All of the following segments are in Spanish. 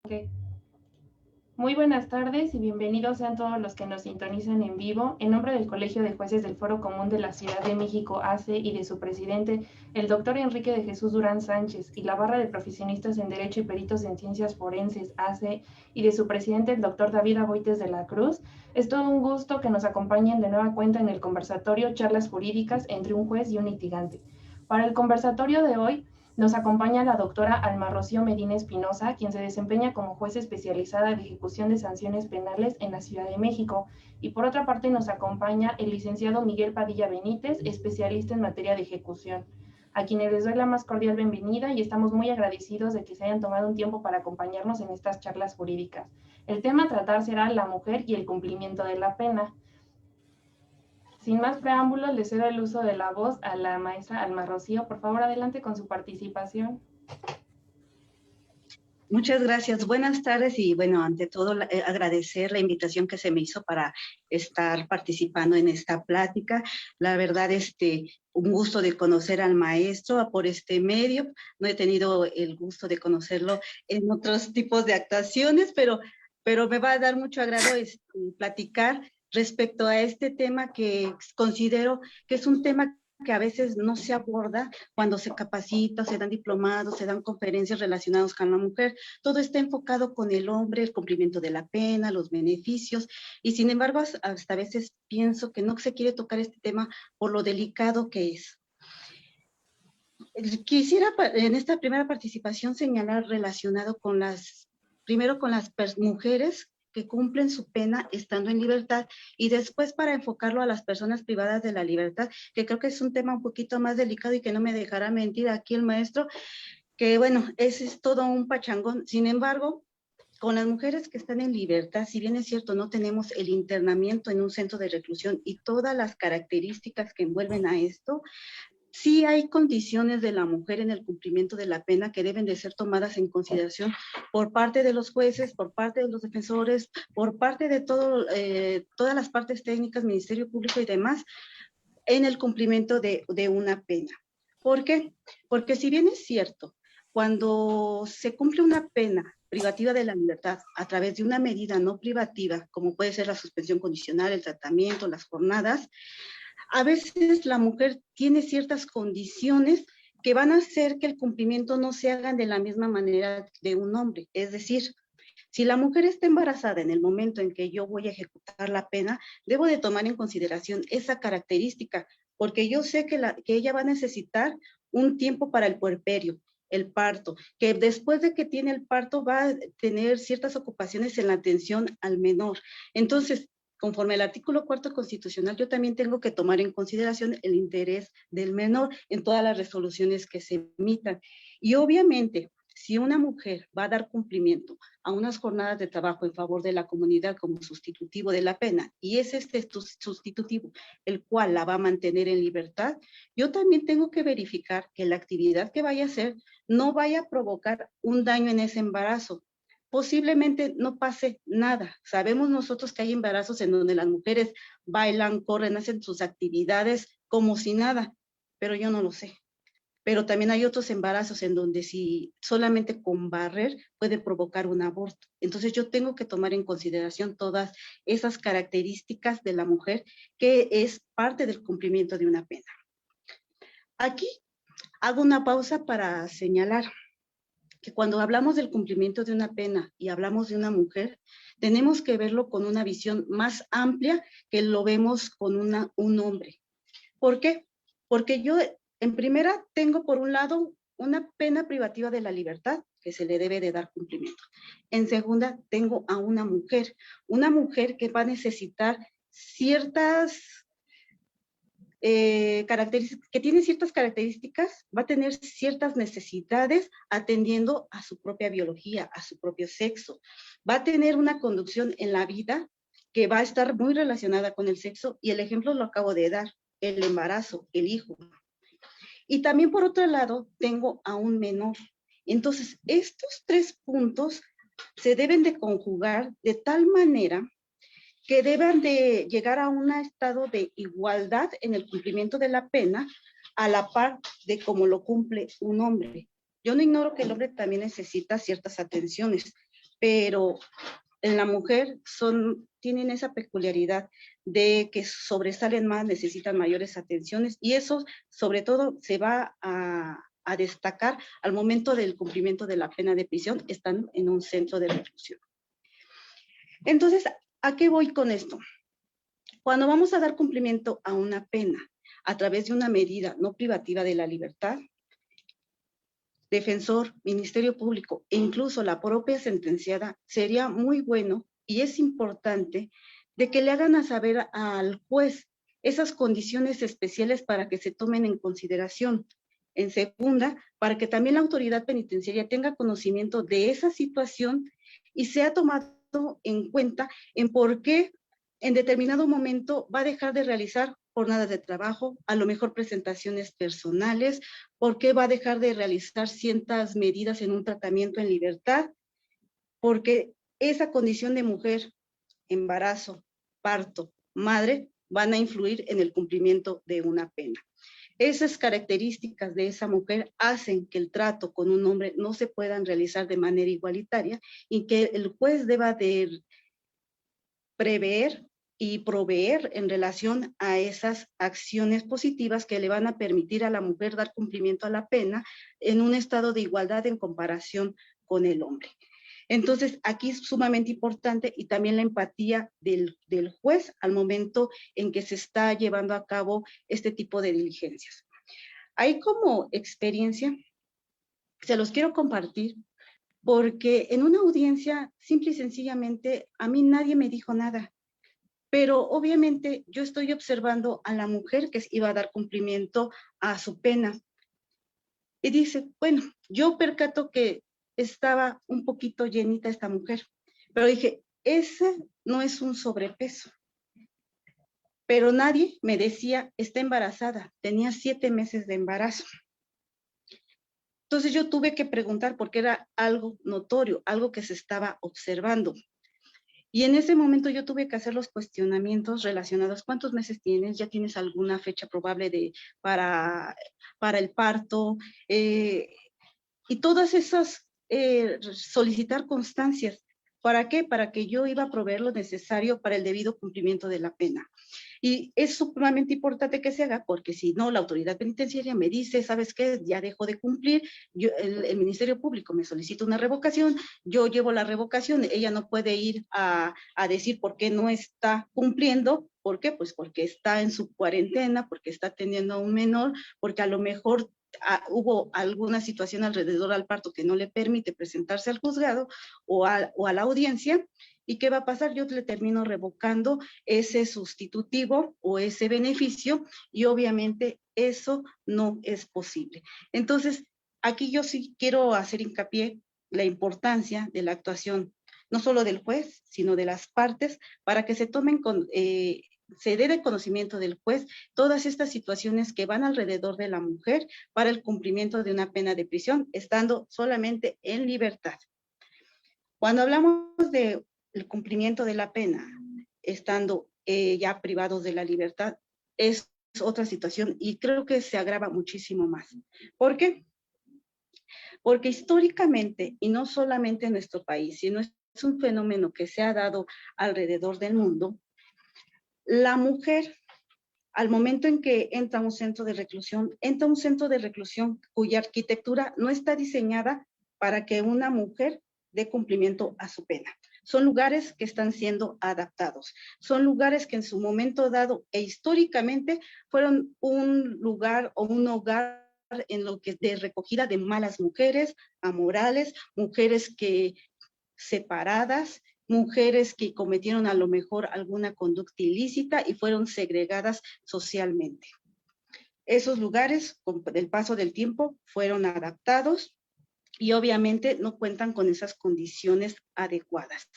Okay. Muy buenas tardes y bienvenidos sean todos los que nos sintonizan en vivo. En nombre del Colegio de Jueces del Foro Común de la Ciudad de México, AC, y de su presidente, el doctor Enrique de Jesús Durán Sánchez, y la barra de profesionistas en Derecho y peritos en Ciencias Forenses, AC, y de su presidente, el doctor David Aboites de la Cruz, es todo un gusto que nos acompañen de nueva cuenta en el conversatorio Charlas Jurídicas entre un juez y un litigante. Para el conversatorio de hoy, nos acompaña la doctora Alma Rocío Medina Espinosa, quien se desempeña como juez especializada de ejecución de sanciones penales en la Ciudad de México. Y por otra parte nos acompaña el licenciado Miguel Padilla Benítez, especialista en materia de ejecución, a quienes les doy la más cordial bienvenida y estamos muy agradecidos de que se hayan tomado un tiempo para acompañarnos en estas charlas jurídicas. El tema a tratar será la mujer y el cumplimiento de la pena. Sin más preámbulos, le cedo el uso de la voz a la maestra Alma Rocío. Por favor, adelante con su participación. Muchas gracias. Buenas tardes y bueno, ante todo agradecer la invitación que se me hizo para estar participando en esta plática. La verdad, un gusto de conocer al maestro por este medio. No he tenido el gusto de conocerlo en otros tipos de actuaciones, pero me va a dar mucho agrado platicar respecto a este tema que considero que es un tema que a veces no se aborda cuando se capacita, se dan diplomados, se dan conferencias relacionadas con la mujer. Todo está enfocado con el hombre, el cumplimiento de la pena, los beneficios, y sin embargo, hasta a veces pienso que no se quiere tocar este tema por lo delicado que es. Quisiera en esta primera participación señalar relacionado con primero con las mujeres que cumplen su pena estando en libertad, y después para enfocarlo a las personas privadas de la libertad, que creo que es un tema un poquito más delicado y que no me dejará mentir aquí el maestro, que bueno, ese es todo un pachangón. Sin embargo, con las mujeres que están en libertad, si bien es cierto, no tenemos el internamiento en un centro de reclusión y todas las características que envuelven a esto, sí hay condiciones de la mujer en el cumplimiento de la pena que deben de ser tomadas en consideración por parte de los jueces, por parte de los defensores, por parte de todas las partes técnicas, Ministerio Público y demás, en el cumplimiento de una pena. ¿Por qué? Porque si bien es cierto, cuando se cumple una pena privativa de la libertad a través de una medida no privativa, como puede ser la suspensión condicional, el tratamiento, las jornadas, a veces la mujer tiene ciertas condiciones que van a hacer que el cumplimiento no se haga de la misma manera de un hombre. Es decir, si la mujer está embarazada en el momento en que yo voy a ejecutar la pena, debo de tomar en consideración esa característica, porque yo sé que ella va a necesitar un tiempo para el puerperio, el parto, que después de que tiene el parto va a tener ciertas ocupaciones en la atención al menor. Entonces, conforme al artículo 4 constitucional, yo también tengo que tomar en consideración el interés del menor en todas las resoluciones que se emitan. Y obviamente, si una mujer va a dar cumplimiento a unas jornadas de trabajo en favor de la comunidad como sustitutivo de la pena, y es este sustitutivo el cual la va a mantener en libertad, yo también tengo que verificar que la actividad que vaya a hacer no vaya a provocar un daño en ese embarazo. Posiblemente no pase nada. Sabemos nosotros que hay embarazos en donde las mujeres bailan, corren, hacen sus actividades como si nada, pero yo no lo sé. Pero también hay otros embarazos en donde si solamente con barrer puede provocar un aborto. Entonces yo tengo que tomar en consideración todas esas características de la mujer, que es parte del cumplimiento de una pena. Aquí hago una pausa para señalar que cuando hablamos del cumplimiento de una pena y hablamos de una mujer, tenemos que verlo con una visión más amplia que lo vemos con un hombre. ¿Por qué? Porque yo, en primera, tengo por un lado una pena privativa de la libertad que se le debe de dar cumplimiento. En segunda, tengo a una mujer que va a necesitar ciertas que tiene ciertas características, va a tener ciertas necesidades atendiendo a su propia biología, a su propio sexo. Va a tener una conducción en la vida que va a estar muy relacionada con el sexo, y el ejemplo lo acabo de dar, el embarazo, el hijo. Y también por otro lado, tengo a un menor. Entonces, estos 3 puntos se deben de conjugar de tal manera que deban de llegar a un estado de igualdad en el cumplimiento de la pena a la par de cómo lo cumple un hombre. Yo no ignoro que el hombre también necesita ciertas atenciones, pero en la mujer tienen esa peculiaridad de que sobresalen más, necesitan mayores atenciones y eso sobre todo se va a destacar al momento del cumplimiento de la pena de prisión, estando en un centro de reclusión. Entonces, ¿a qué voy con esto? Cuando vamos a dar cumplimiento a una pena a través de una medida no privativa de la libertad, defensor, Ministerio Público e incluso la propia sentenciada, sería muy bueno y es importante de que le hagan a saber al juez esas condiciones especiales para que se tomen en consideración. En segunda, para que también la autoridad penitenciaria tenga conocimiento de esa situación y sea tomado en cuenta en por qué en determinado momento va a dejar de realizar jornadas de trabajo, a lo mejor presentaciones personales, por qué va a dejar de realizar ciertas medidas en un tratamiento en libertad, porque esa condición de mujer, embarazo, parto, madre, van a influir en el cumplimiento de una pena. Esas características de esa mujer hacen que el trato con un hombre no se puedan realizar de manera igualitaria y que el juez deba de prever y proveer en relación a esas acciones positivas que le van a permitir a la mujer dar cumplimiento a la pena en un estado de igualdad en comparación con el hombre. Entonces, aquí es sumamente importante y también la empatía del juez al momento en que se está llevando a cabo este tipo de diligencias. Ahí como experiencia, se los quiero compartir porque en una audiencia, simple y sencillamente, a mí nadie me dijo nada. Pero obviamente yo estoy observando a la mujer que iba a dar cumplimiento a su pena. Y dice, bueno, yo percato que estaba un poquito llenita esta mujer, pero dije, ese no es un sobrepeso. Pero nadie me decía, está embarazada, tenía 7 meses de embarazo. Entonces yo tuve que preguntar porque era algo notorio, algo que se estaba observando. Y en ese momento yo tuve que hacer los cuestionamientos relacionados. ¿Cuántos meses tienes? ¿Ya tienes alguna fecha probable para el parto? Y todas esas, solicitar constancias. ¿Para qué? Para que yo iba a proveer lo necesario para el debido cumplimiento de la pena. Y es sumamente importante que se haga porque si no, la autoridad penitenciaria me dice, ¿sabes qué? Ya dejo de cumplir, el Ministerio Público me solicita una revocación, yo llevo la revocación, ella no puede ir a decir por qué no está cumpliendo. ¿Por qué? Pues porque está en su cuarentena, porque está teniendo a un menor, porque a lo mejor hubo alguna situación alrededor al parto que no le permite presentarse al juzgado o a la audiencia. ¿Y qué va a pasar? Yo le termino revocando ese sustitutivo o ese beneficio y obviamente eso no es posible. Entonces, aquí yo sí quiero hacer hincapié la importancia de la actuación, no solo del juez, sino de las partes, para que se tomen se dé de conocimiento del juez todas estas situaciones que van alrededor de la mujer para el cumplimiento de una pena de prisión, estando solamente en libertad. Cuando hablamos de el cumplimiento de la pena, estando ya privados de la libertad, es otra situación y creo que se agrava muchísimo más. ¿Por qué? Porque históricamente, y no solamente en nuestro país, sino es un fenómeno que se ha dado alrededor del mundo, la mujer, al momento en que entra a un centro de reclusión, entra a un centro de reclusión cuya arquitectura no está diseñada para que una mujer dé cumplimiento a su pena. Son lugares que están siendo adaptados, son lugares que en su momento dado e históricamente fueron un lugar o un hogar en lo que de recogida de malas mujeres, amorales, mujeres que separadas, mujeres que cometieron a lo mejor alguna conducta ilícita y fueron segregadas socialmente. Esos lugares, con el paso del tiempo, fueron adaptados y obviamente no cuentan con esas condiciones adecuadas.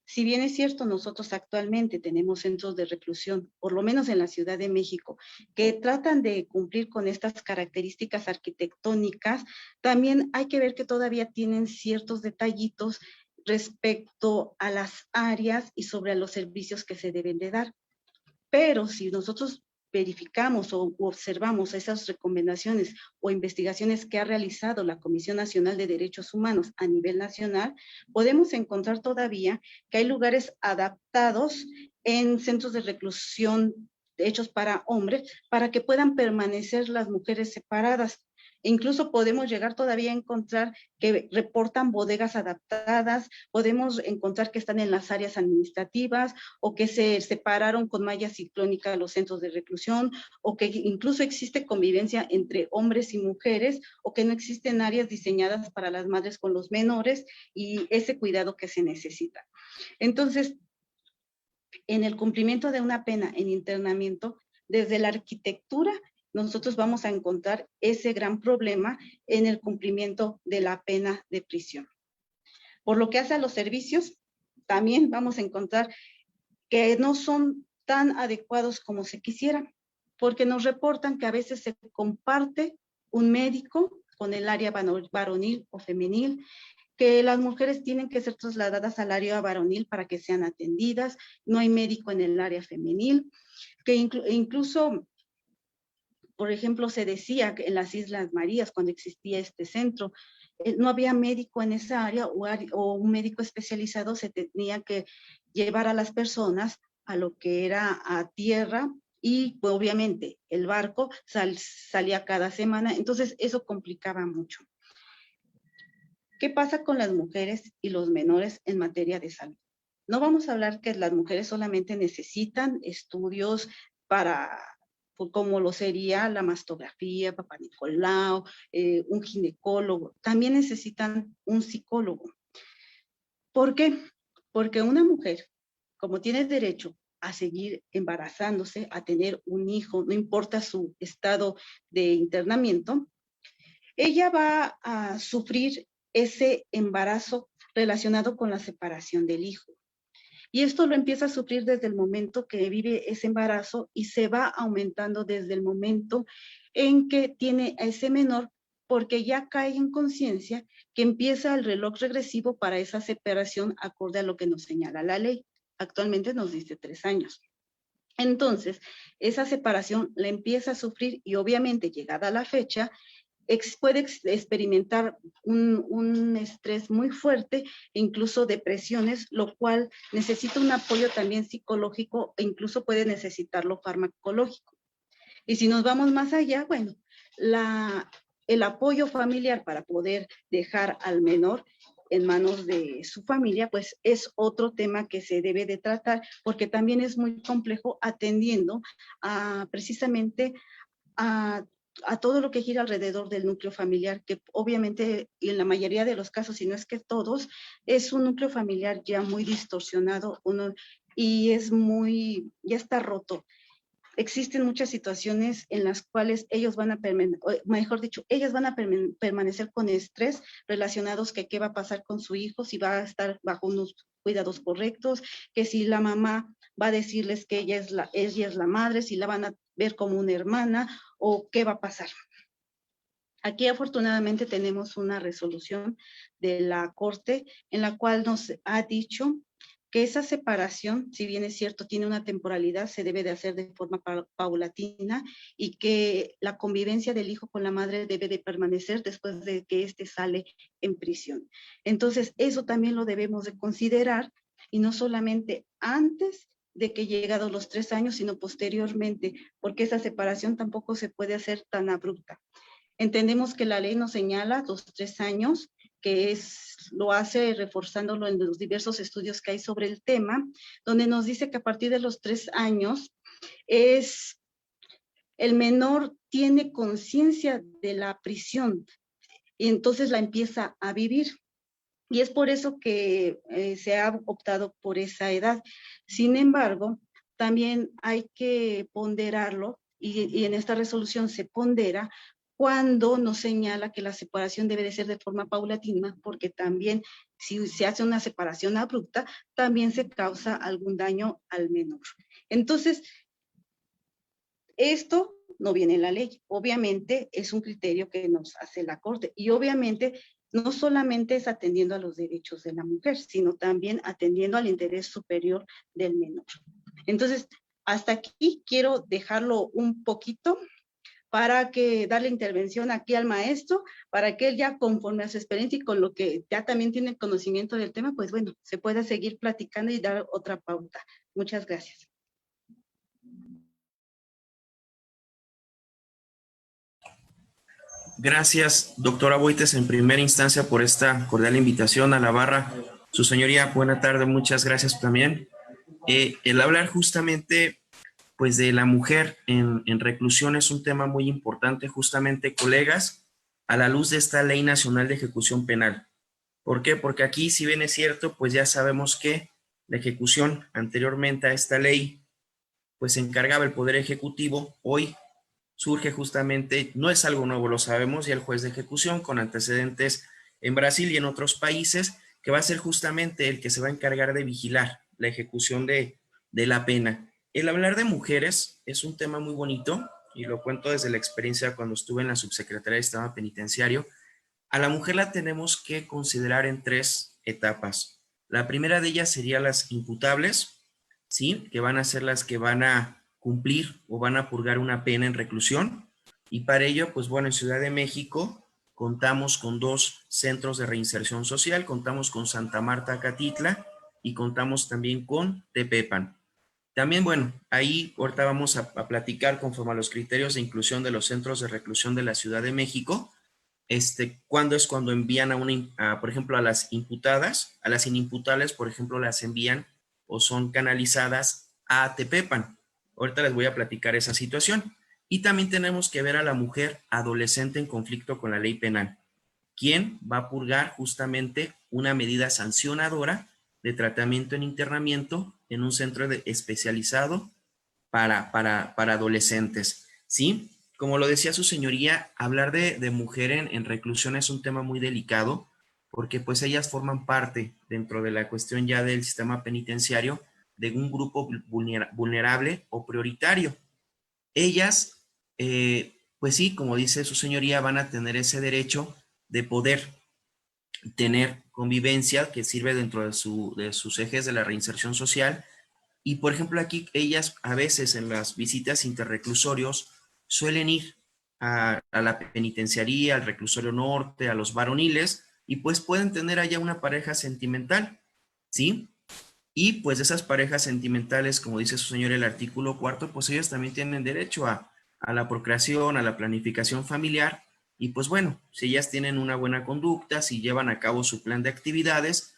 Si bien es cierto, nosotros actualmente tenemos centros de reclusión, por lo menos en la Ciudad de México, que tratan de cumplir con estas características arquitectónicas, también hay que ver que todavía tienen ciertos detallitos respecto a las áreas y sobre los servicios que se deben de dar. Pero si nosotros verificamos o observamos esas recomendaciones o investigaciones que ha realizado la Comisión Nacional de Derechos Humanos a nivel nacional, podemos encontrar todavía que hay lugares adaptados en centros de reclusión hechos para hombres, para que puedan permanecer las mujeres separadas. Incluso podemos llegar todavía a encontrar que reportan bodegas adaptadas, podemos encontrar que están en las áreas administrativas o que se separaron con malla ciclónica los centros de reclusión, o que incluso existe convivencia entre hombres y mujeres, o que no existen áreas diseñadas para las madres con los menores y ese cuidado que se necesita. Entonces, en el cumplimiento de una pena en internamiento, desde la arquitectura, nosotros vamos a encontrar ese gran problema en el cumplimiento de la pena de prisión. Por lo que hace a los servicios, también vamos a encontrar que no son tan adecuados como se quisiera, porque nos reportan que a veces se comparte un médico con el área varonil o femenil, que las mujeres tienen que ser trasladadas al área varonil para que sean atendidas, no hay médico en el área femenil, que incluso, por ejemplo, se decía que en las Islas Marías, cuando existía este centro, no había médico en esa área o un médico especializado, se tenía que llevar a las personas a lo que era a tierra y pues, obviamente el barco salía cada semana, entonces eso complicaba mucho. ¿Qué pasa con las mujeres y los menores en materia de salud? No vamos a hablar que las mujeres solamente necesitan estudios para, como lo sería la mastografía, Papá Nicolau, un ginecólogo. También necesitan un psicólogo. ¿Por qué? Porque una mujer, como tiene derecho a seguir embarazándose, a tener un hijo, no importa su estado de internamiento, ella va a sufrir ese embarazo relacionado con la separación del hijo. Y esto lo empieza a sufrir desde el momento que vive ese embarazo y se va aumentando desde el momento en que tiene a ese menor, porque ya cae en conciencia que empieza el reloj regresivo para esa separación acorde a lo que nos señala la ley. Actualmente nos dice 3 años. Entonces, esa separación la empieza a sufrir y obviamente llegada la fecha, puede experimentar un estrés muy fuerte e incluso depresiones, lo cual necesita un apoyo también psicológico e incluso puede necesitarlo farmacológico. Y si nos vamos más allá, bueno, el apoyo familiar para poder dejar al menor en manos de su familia, pues es otro tema que se debe de tratar, porque también es muy complejo atendiendo precisamente a todo lo que gira alrededor del núcleo familiar, que obviamente, y en la mayoría de los casos, si no es que todos, es un núcleo familiar ya muy distorsionado y ya está roto. Existen muchas situaciones en las cuales ellos van a mejor dicho, ellas van a permanecer con estrés relacionados que qué va a pasar con su hijo, si va a estar bajo unos cuidados correctos, que si la mamá va a decirles que ella es la madre, si la van a ver como una hermana o qué va a pasar. Aquí afortunadamente tenemos una resolución de la Corte en la cual nos ha dicho que esa separación, si bien es cierto, tiene una temporalidad, se debe de hacer de forma paulatina y que la convivencia del hijo con la madre debe de permanecer después de que éste sale en prisión. Entonces, eso también lo debemos de considerar y no solamente antes de que llegados los 3 años, sino posteriormente, porque esa separación tampoco se puede hacer tan abrupta. Entendemos que la ley nos señala los 3 años, que lo hace reforzándolo en los diversos estudios que hay sobre el tema, donde nos dice que a partir de los 3 años el menor tiene conciencia de la prisión y entonces la empieza a vivir. Y es por eso que se ha optado por esa edad. Sin embargo, también hay que ponderarlo y en esta resolución se pondera cuando nos señala que la separación debe de ser de forma paulatina, porque también si se hace una separación abrupta, también se causa algún daño al menor. Entonces, esto no viene en la ley. Obviamente es un criterio que nos hace la Corte y obviamente no solamente es atendiendo a los derechos de la mujer, sino también atendiendo al interés superior del menor. Entonces, hasta aquí quiero dejarlo un poquito para que darle intervención aquí al maestro, para que él ya conforme a su experiencia y con lo que ya también tiene conocimiento del tema, pues bueno, se pueda seguir platicando y dar otra pauta. Muchas gracias. Gracias, doctora Boites, en primera instancia por esta cordial invitación a la barra. Su señoría, buena tarde, muchas gracias también. El hablar justamente pues de la mujer en reclusión es un tema muy importante, justamente, colegas, a la luz de esta Ley Nacional de Ejecución Penal. ¿Por qué? Porque aquí, si bien es cierto, pues ya sabemos que la ejecución anteriormente a esta ley, pues se encargaba el Poder Ejecutivo. Hoy surge justamente, no es algo nuevo, lo sabemos, ya el juez de ejecución con antecedentes en Brasil y en otros países, que va a ser justamente el que se va a encargar de vigilar la ejecución de la pena. El hablar de mujeres es un tema muy bonito, y lo cuento desde la experiencia cuando estuve en la Subsecretaría de Sistema Penitenciario. A la mujer la tenemos que considerar en tres etapas. La primera de ellas sería las imputables, ¿sí? Que van a ser las que van a cumplir o van a purgar una pena en reclusión. Y para ello, pues bueno, en Ciudad de México contamos con 2 centros de reinserción social, contamos con Santa Marta, Catitla, y contamos también con Tepepan. También, bueno, ahí ahorita vamos a platicar conforme a los criterios de inclusión de los centros de reclusión de la Ciudad de México. ¿Cuándo es cuando envían por ejemplo, a las imputadas? A las inimputables, por ejemplo, las envían o son canalizadas a Tepepan. Ahorita les voy a platicar esa situación. Y también tenemos que ver a la mujer adolescente en conflicto con la ley penal, quien va a purgar justamente una medida sancionadora de tratamiento en internamiento en un centro especializado para adolescentes, ¿sí? Como lo decía su señoría, hablar de mujer en reclusión es un tema muy delicado, porque pues ellas forman parte dentro de la cuestión ya del sistema penitenciario de un grupo vulnerable o prioritario. Ellas, pues sí, como dice su señoría, van a tener ese derecho de poder tener convivencia que sirve dentro de sus ejes de la reinserción social. Y por ejemplo aquí ellas a veces en las visitas interreclusorios suelen ir a la penitenciaría, al reclusorio norte, a los varoniles, y pues pueden tener allá una pareja sentimental, ¿sí? Y pues de esas parejas sentimentales, como dice su señor el artículo 4, pues ellos también tienen derecho a la procreación, a la planificación familiar. Y pues bueno, si ellas tienen una buena conducta, si llevan a cabo su plan de actividades,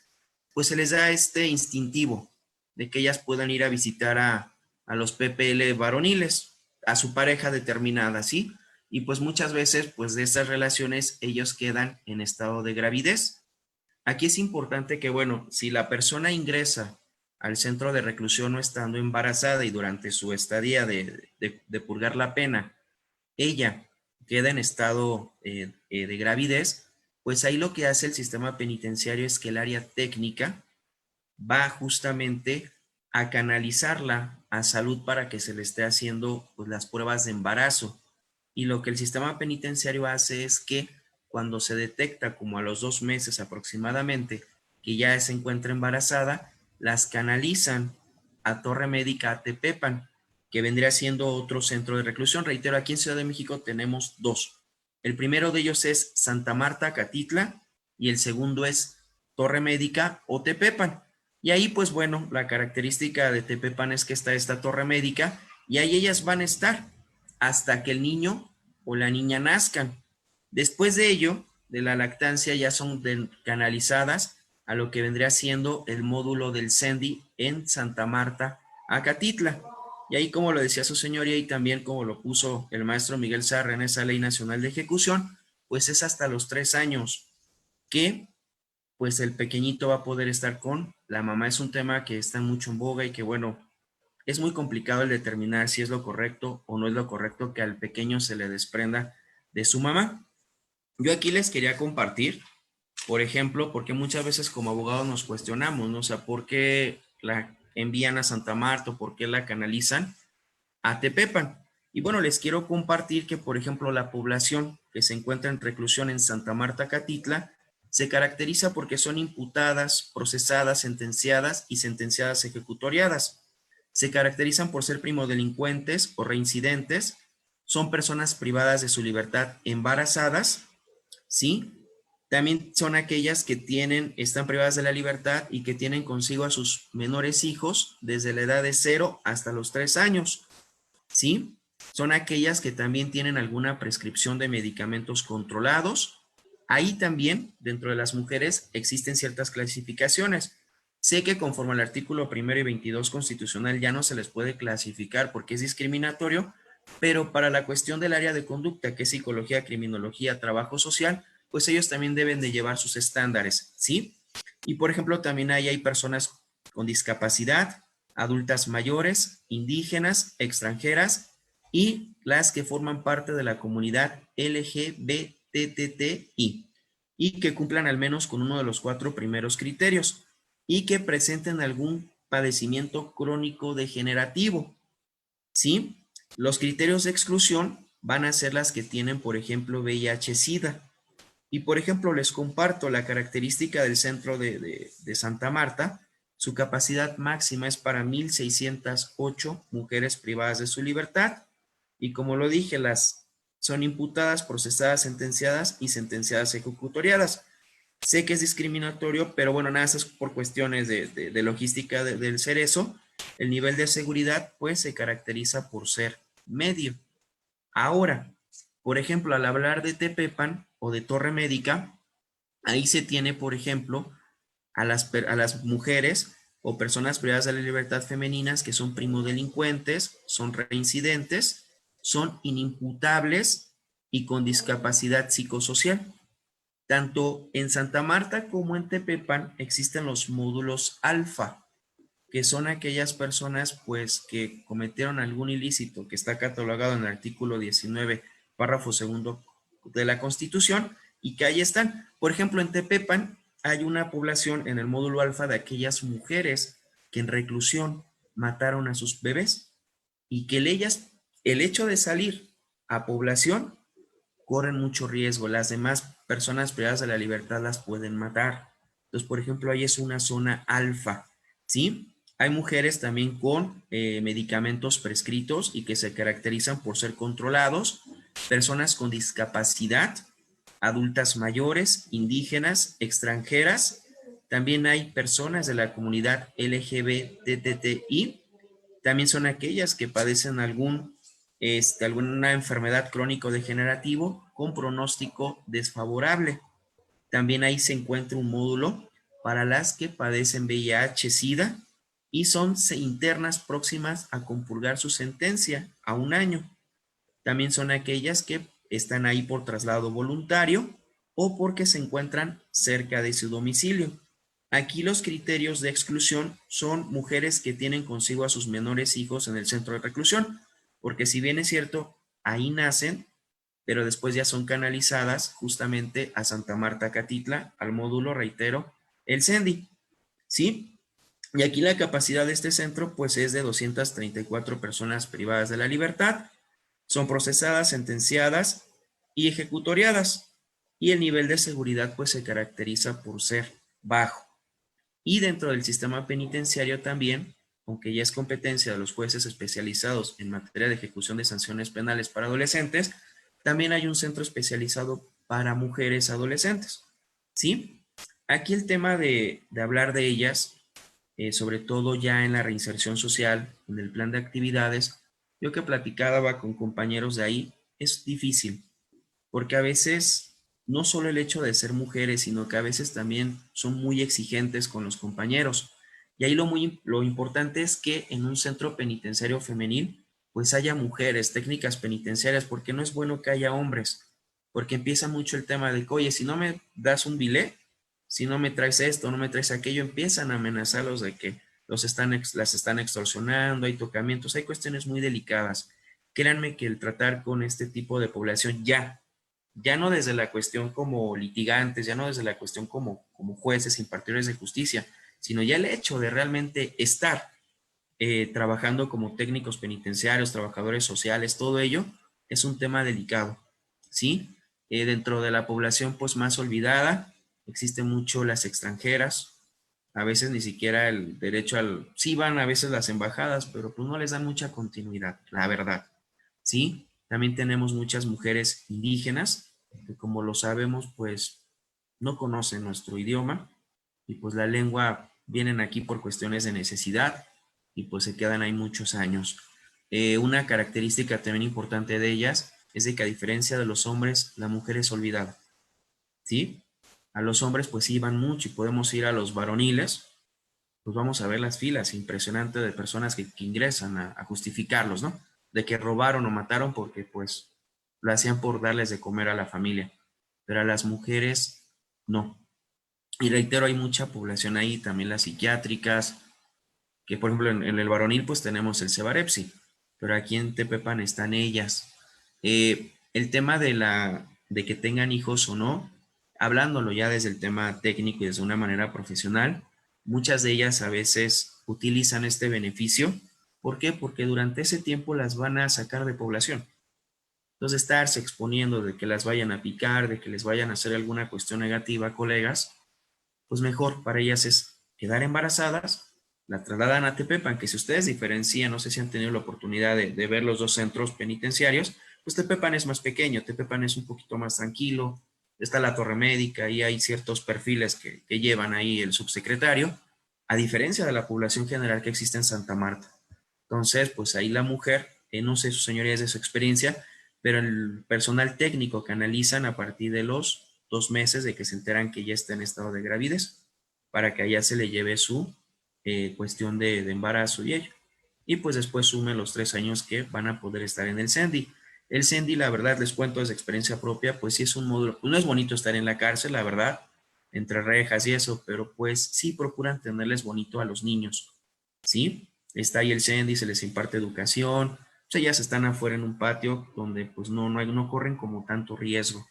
pues se les da este instintivo de que ellas puedan ir a visitar a los PPL varoniles, a su pareja determinada, ¿sí? Y pues muchas veces, pues de estas relaciones, ellos quedan en estado de gravidez. Aquí es importante que, bueno, si la persona ingresa al centro de reclusión no estando embarazada y durante su estadía de purgar la pena, ella queda en estado de gravidez, pues ahí lo que hace el sistema penitenciario es que el área técnica va justamente a canalizarla a salud para que se le esté haciendo pues, las pruebas de embarazo. Y lo que el sistema penitenciario hace es que cuando se detecta como a los 2 meses aproximadamente que ya se encuentra embarazada, las canalizan a Torre Médica, a Tepepan, que vendría siendo otro centro de reclusión. Reitero, aquí en Ciudad de México tenemos 2. El primero de ellos es Santa Marta, Catitla, y el segundo es Torre Médica o Tepepan. Y ahí, pues bueno, la característica de Tepepan es que está esta torre médica y ahí ellas van a estar hasta que el niño o la niña nazcan. Después de ello, de la lactancia, ya son canalizadas a lo que vendría siendo el módulo del CENDI en Santa Marta, Acatitla. Y ahí, como lo decía su señoría y también como lo puso el maestro Miguel Sarra en esa Ley Nacional de Ejecución, pues es hasta los 3 años que pues el pequeñito va a poder estar con la mamá. Es un tema que está mucho en boga y que, bueno, es muy complicado el determinar si es lo correcto o no es lo correcto que al pequeño se le desprenda de su mamá. Yo aquí les quería compartir, por ejemplo, porque muchas veces como abogados nos cuestionamos, ¿no? O sea, ¿por qué la envían a Santa Marta o por qué la canalizan a Tepepan? Y bueno, les quiero compartir que, por ejemplo, la población que se encuentra en reclusión en Santa Marta, Catitla, se caracteriza porque son imputadas, procesadas, sentenciadas y sentenciadas ejecutoriadas. Se caracterizan por ser primodelincuentes o reincidentes, son personas privadas de su libertad embarazadas, ¿sí? También son aquellas que están privadas de la libertad y que tienen consigo a sus menores hijos desde la edad de 0 hasta los 3 años, ¿sí? Son aquellas que también tienen alguna prescripción de medicamentos controlados. Ahí también, dentro de las mujeres, existen ciertas clasificaciones. Sé que conforme al artículo 1 y 22 constitucional ya no se les puede clasificar porque es discriminatorio, pero para la cuestión del área de conducta, que es psicología, criminología, trabajo social, pues ellos también deben de llevar sus estándares, ¿sí? Y por ejemplo, también hay personas con discapacidad, adultas mayores, indígenas, extranjeras y las que forman parte de la comunidad LGBTTI y que cumplan al menos con uno de los 4 primeros criterios y que presenten algún padecimiento crónico degenerativo, ¿sí? Los criterios de exclusión van a ser las que tienen, por ejemplo, VIH-Sida. Y, por ejemplo, les comparto la característica del centro de Santa Marta. Su capacidad máxima es para 1,608 mujeres privadas de su libertad. Y como lo dije, son imputadas, procesadas, sentenciadas y sentenciadas ejecutoriadas. Sé que es discriminatorio, pero bueno, nada, es por cuestiones de logística del Cerezo. El nivel de seguridad, pues, se caracteriza por ser medio. Ahora, por ejemplo, al hablar de Tepepan o de Torre Médica, ahí se tiene, por ejemplo, a las mujeres o personas privadas de la libertad femeninas que son primodelincuentes, son reincidentes, son inimputables y con discapacidad psicosocial. Tanto en Santa Marta como en Tepepan existen los módulos alfa, que son aquellas personas pues que cometieron algún ilícito que está catalogado en el artículo 19, párrafo segundo de la Constitución y que ahí están. Por ejemplo, en Tepepan hay una población en el módulo alfa de aquellas mujeres que en reclusión mataron a sus bebés y que el hecho de salir a población corren mucho riesgo. Las demás personas privadas de la libertad las pueden matar. Entonces, por ejemplo, ahí es una zona alfa, ¿sí? Hay mujeres también con medicamentos prescritos y que se caracterizan por ser controlados, personas con discapacidad, adultas mayores, indígenas, extranjeras. También hay personas de la comunidad LGBTTI. También son aquellas que padecen alguna enfermedad crónico-degenerativo con pronóstico desfavorable. También ahí se encuentra un módulo para las que padecen VIH-Sida y son internas próximas a compurgar su sentencia a 1 año. También son aquellas que están ahí por traslado voluntario o porque se encuentran cerca de su domicilio. Aquí los criterios de exclusión son mujeres que tienen consigo a sus menores hijos en el centro de reclusión, porque si bien es cierto, ahí nacen, pero después ya son canalizadas justamente a Santa Marta, Catitla, al módulo, reitero, el CENDI, ¿sí? Y aquí la capacidad de este centro pues es de 234 personas privadas de la libertad, son procesadas, sentenciadas y ejecutoriadas, y el nivel de seguridad pues se caracteriza por ser bajo. Y dentro del sistema penitenciario también, aunque ya es competencia de los jueces especializados en materia de ejecución de sanciones penales para adolescentes, también hay un centro especializado para mujeres adolescentes, ¿sí? Aquí el tema de hablar de ellas, sobre todo ya en la reinserción social, en el plan de actividades, yo que platicaba con compañeros de ahí, es difícil, porque a veces no solo el hecho de ser mujeres, sino que a veces también son muy exigentes con los compañeros. Y ahí lo importante es que en un centro penitenciario femenil, pues haya mujeres, técnicas penitenciarias, porque no es bueno que haya hombres, porque empieza mucho el tema de que, oye, si no me das un bilé, si no me traes esto, no me traes aquello, empiezan a amenazarlos de que las están extorsionando, hay tocamientos, hay cuestiones muy delicadas. Créanme que el tratar con este tipo de población ya ya no desde la cuestión como litigantes, ya no desde la cuestión como jueces, impartidores de justicia, sino ya el hecho de realmente estar trabajando como técnicos penitenciarios, trabajadores sociales, todo ello es un tema delicado, ¿sí? Dentro de la población pues más olvidada, existen mucho las extranjeras, a veces ni siquiera el derecho al... Sí van a veces las embajadas, pero pues no les dan mucha continuidad, la verdad, ¿sí? También tenemos muchas mujeres indígenas que como lo sabemos pues no conocen nuestro idioma y pues la lengua vienen aquí por cuestiones de necesidad y pues se quedan ahí muchos años. Una característica también importante de ellas es de que a diferencia de los hombres, la mujer es olvidada, ¿sí? A los hombres pues sí van mucho y podemos ir a los varoniles, pues vamos a ver las filas impresionantes de personas que ingresan a justificarlos, ¿no? De que robaron o mataron porque pues lo hacían por darles de comer a la familia. Pero a las mujeres no. Y reitero, hay mucha población ahí, también las psiquiátricas, que por ejemplo en el varonil pues tenemos el Cebarepsi, pero aquí en Tepepan están ellas. El tema de que tengan hijos o no, hablándolo ya desde el tema técnico y desde una manera profesional, muchas de ellas a veces utilizan este beneficio. ¿Por qué? Porque durante ese tiempo las van a sacar de población. Entonces, estarse exponiendo de que las vayan a picar, de que les vayan a hacer alguna cuestión negativa, colegas, pues mejor para ellas es quedar embarazadas, la trasladan a Tepepan, que si ustedes diferencian, no sé si han tenido la oportunidad de ver los dos centros penitenciarios, pues Tepepan es más pequeño, Tepepan es un poquito más tranquilo, está la torre médica y hay ciertos perfiles que llevan ahí el subsecretario, a diferencia de la población general que existe en Santa Marta. Entonces, pues ahí la mujer, no sé su señoría es de su experiencia, pero el personal técnico que analizan a partir de los 2 meses de que se enteran que ya está en estado de gravidez, para que allá se le lleve su cuestión de embarazo y ello. Y pues después sume los 3 años que van a poder estar en el CENDI. El CENDI, la verdad, les cuento desde experiencia propia, pues sí es un módulo, pues no es bonito estar en la cárcel, la verdad, entre rejas y eso, pero pues sí procuran tenerles bonito a los niños, ¿sí? Está ahí el CENDI, se les imparte educación, o sea, ya se están afuera en un patio donde pues no corren como tanto riesgo.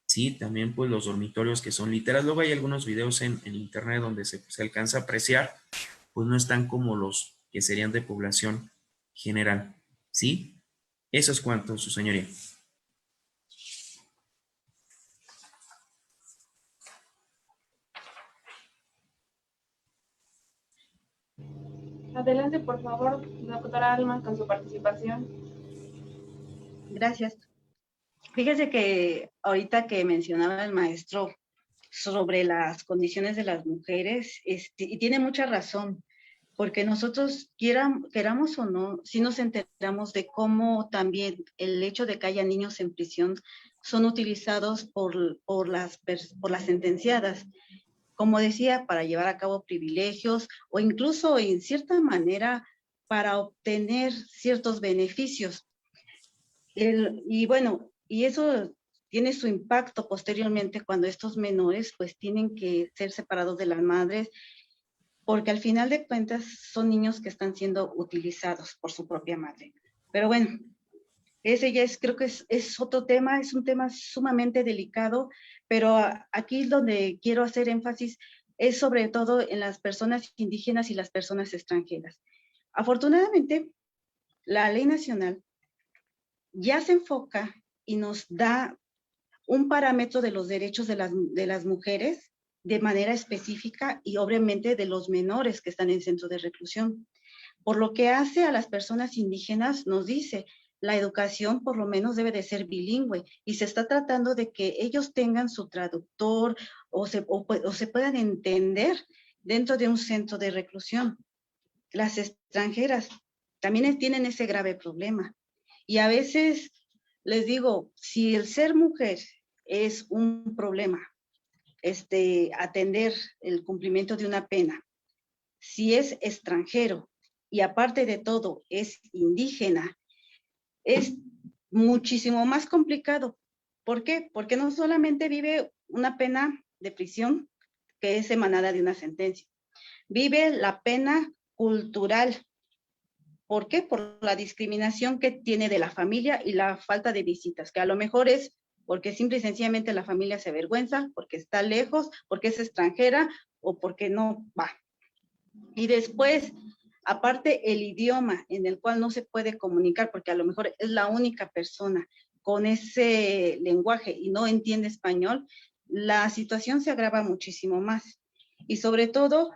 Sí, también pues los dormitorios que son literales. Luego hay algunos videos en internet donde se alcanza a apreciar, pues no están como los que serían de población general. ¿Sí? Eso es cuanto, su señoría. Adelante, por favor, doctora Alma, con su participación. Gracias. Fíjese que ahorita que mencionaba el maestro sobre las condiciones de las mujeres, y tiene mucha razón, porque nosotros queramos o no, si nos enteramos de cómo también el hecho de que haya niños en prisión son utilizados por las sentenciadas, como decía, para llevar a cabo privilegios o incluso en cierta manera para obtener ciertos beneficios. Y bueno, y eso tiene su impacto posteriormente cuando estos menores pues tienen que ser separados de las madres, porque al final de cuentas son niños que están siendo utilizados por su propia madre. Pero bueno, ese ya creo que es otro tema, es un tema sumamente delicado, pero aquí donde quiero hacer énfasis es sobre todo en las personas indígenas y las personas extranjeras. Afortunadamente, la ley nacional ya se enfoca y nos da un parámetro de los derechos de las mujeres de manera específica y obviamente de los menores que están en centro de reclusión. Por lo que hace a las personas indígenas, nos dice, la educación por lo menos debe de ser bilingüe y se está tratando de que ellos tengan su traductor o se puedan entender dentro de un centro de reclusión. Las extranjeras también tienen ese grave problema. Y a veces les digo, si el ser mujer es un problema, atender el cumplimiento de una pena, si es extranjero y aparte de todo es indígena, es muchísimo más complicado. ¿Por qué? Porque no solamente vive una pena de prisión que es emanada de una sentencia, vive la pena cultural. ¿Por qué? Por la discriminación que tiene de la familia y la falta de visitas, que a lo mejor es porque simple y sencillamente la familia se avergüenza, porque está lejos, porque es extranjera o porque no va. Y después, aparte el idioma en el cual no se puede comunicar, porque a lo mejor es la única persona con ese lenguaje y no entiende español, la situación se agrava muchísimo más. Y sobre todo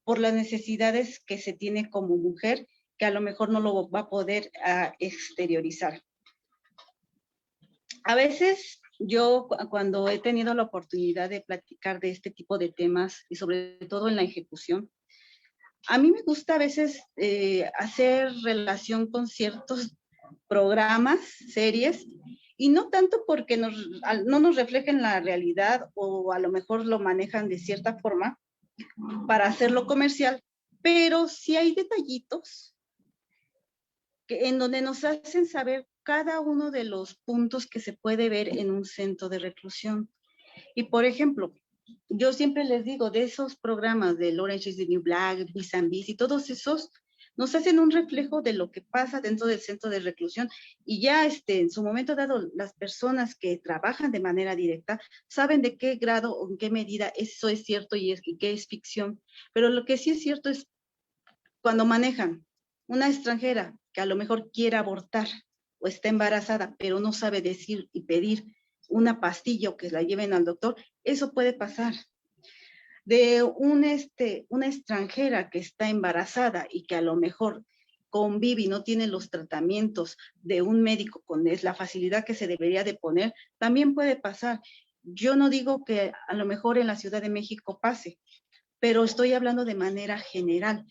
por las necesidades que se tiene como mujer, que a lo mejor no lo va a poder exteriorizar. A veces yo, cuando he tenido la oportunidad de platicar de este tipo de temas, y sobre todo en la ejecución, a mí me gusta a veces hacer relación con ciertos programas, series, y no tanto porque no nos reflejen la realidad o a lo mejor lo manejan de cierta forma para hacerlo comercial, pero sí hay detallitos en donde nos hacen saber cada uno de los puntos que se puede ver en un centro de reclusión. Y por ejemplo, yo siempre les digo, de esos programas de Orange is the New Black, Vis and Vis y todos esos, nos hacen un reflejo de lo que pasa dentro del centro de reclusión y ya en su momento dado, las personas que trabajan de manera directa saben de qué grado o en qué medida eso es cierto y qué es ficción. Pero lo que sí es cierto es cuando manejan una extranjera que a lo mejor quiere abortar o está embarazada, pero no sabe decir y pedir una pastilla o que la lleven al doctor, eso puede pasar. De una extranjera que está embarazada y que a lo mejor convive y no tiene los tratamientos de un médico con la facilidad que se debería de poner, también puede pasar. Yo no digo que a lo mejor en la Ciudad de México pase, pero estoy hablando de manera general,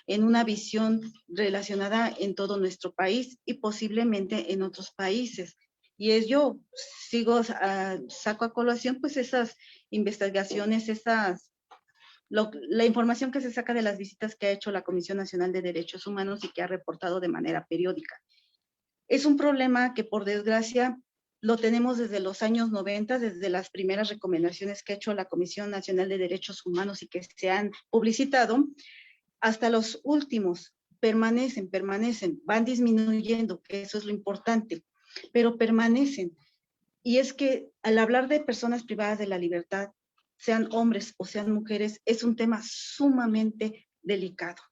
en una visión relacionada en todo nuestro país y posiblemente en otros países. Y yo saco a colación pues esas investigaciones, la información que se saca de las visitas que ha hecho la Comisión Nacional de Derechos Humanos y que ha reportado de manera periódica. Es un problema que por desgracia lo tenemos desde los años 90, desde las primeras recomendaciones que ha hecho la Comisión Nacional de Derechos Humanos y que se han publicitado, hasta los últimos permanecen, van disminuyendo, que eso es lo importante, pero permanecen. Y es que al hablar de personas privadas de la libertad, sean hombres o sean mujeres, es un tema sumamente delicado,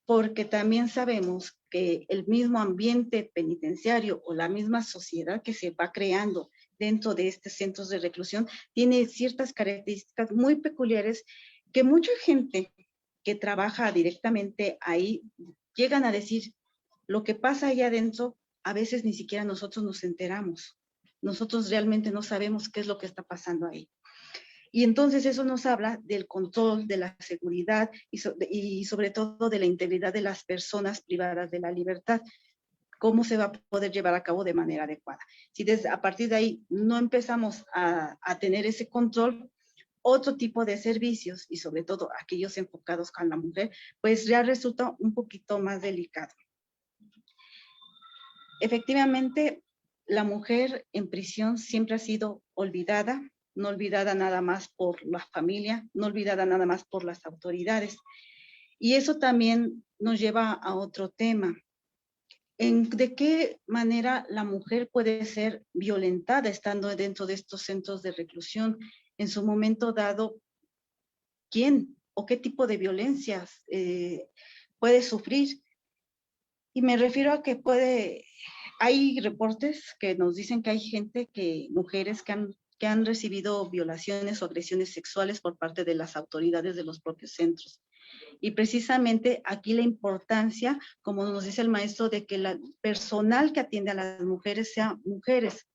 porque también sabemos que el mismo ambiente penitenciario o la misma sociedad que se va creando dentro de estos centros de reclusión tiene ciertas características muy peculiares que mucha gente que trabaja directamente ahí llegan a decir, lo que pasa ahí adentro, a veces ni siquiera nosotros nos enteramos. Nosotros realmente no sabemos qué es lo que está pasando ahí. Y entonces eso nos habla del control, de la seguridad y sobre todo de la integridad de las personas privadas de la libertad. Cómo se va a poder llevar a cabo de manera adecuada. Si a partir de ahí no empezamos a tener ese control, otro tipo de servicios y sobre todo aquellos enfocados con la mujer, pues ya resulta un poquito más delicado. Efectivamente, la mujer en prisión siempre ha sido olvidada, no olvidada nada más por la familia, no olvidada nada más por las autoridades. Y eso también nos lleva a otro tema. ¿De qué manera la mujer puede ser violentada estando dentro de estos centros de reclusión? En su momento dado, ¿quién o qué tipo de violencias puede sufrir? Y me refiero a que hay reportes que nos dicen que hay mujeres que han recibido violaciones o agresiones sexuales por parte de las autoridades de los propios centros. Y precisamente aquí la importancia, como nos dice el maestro, de que el personal que atiende a las mujeres sean mujeres,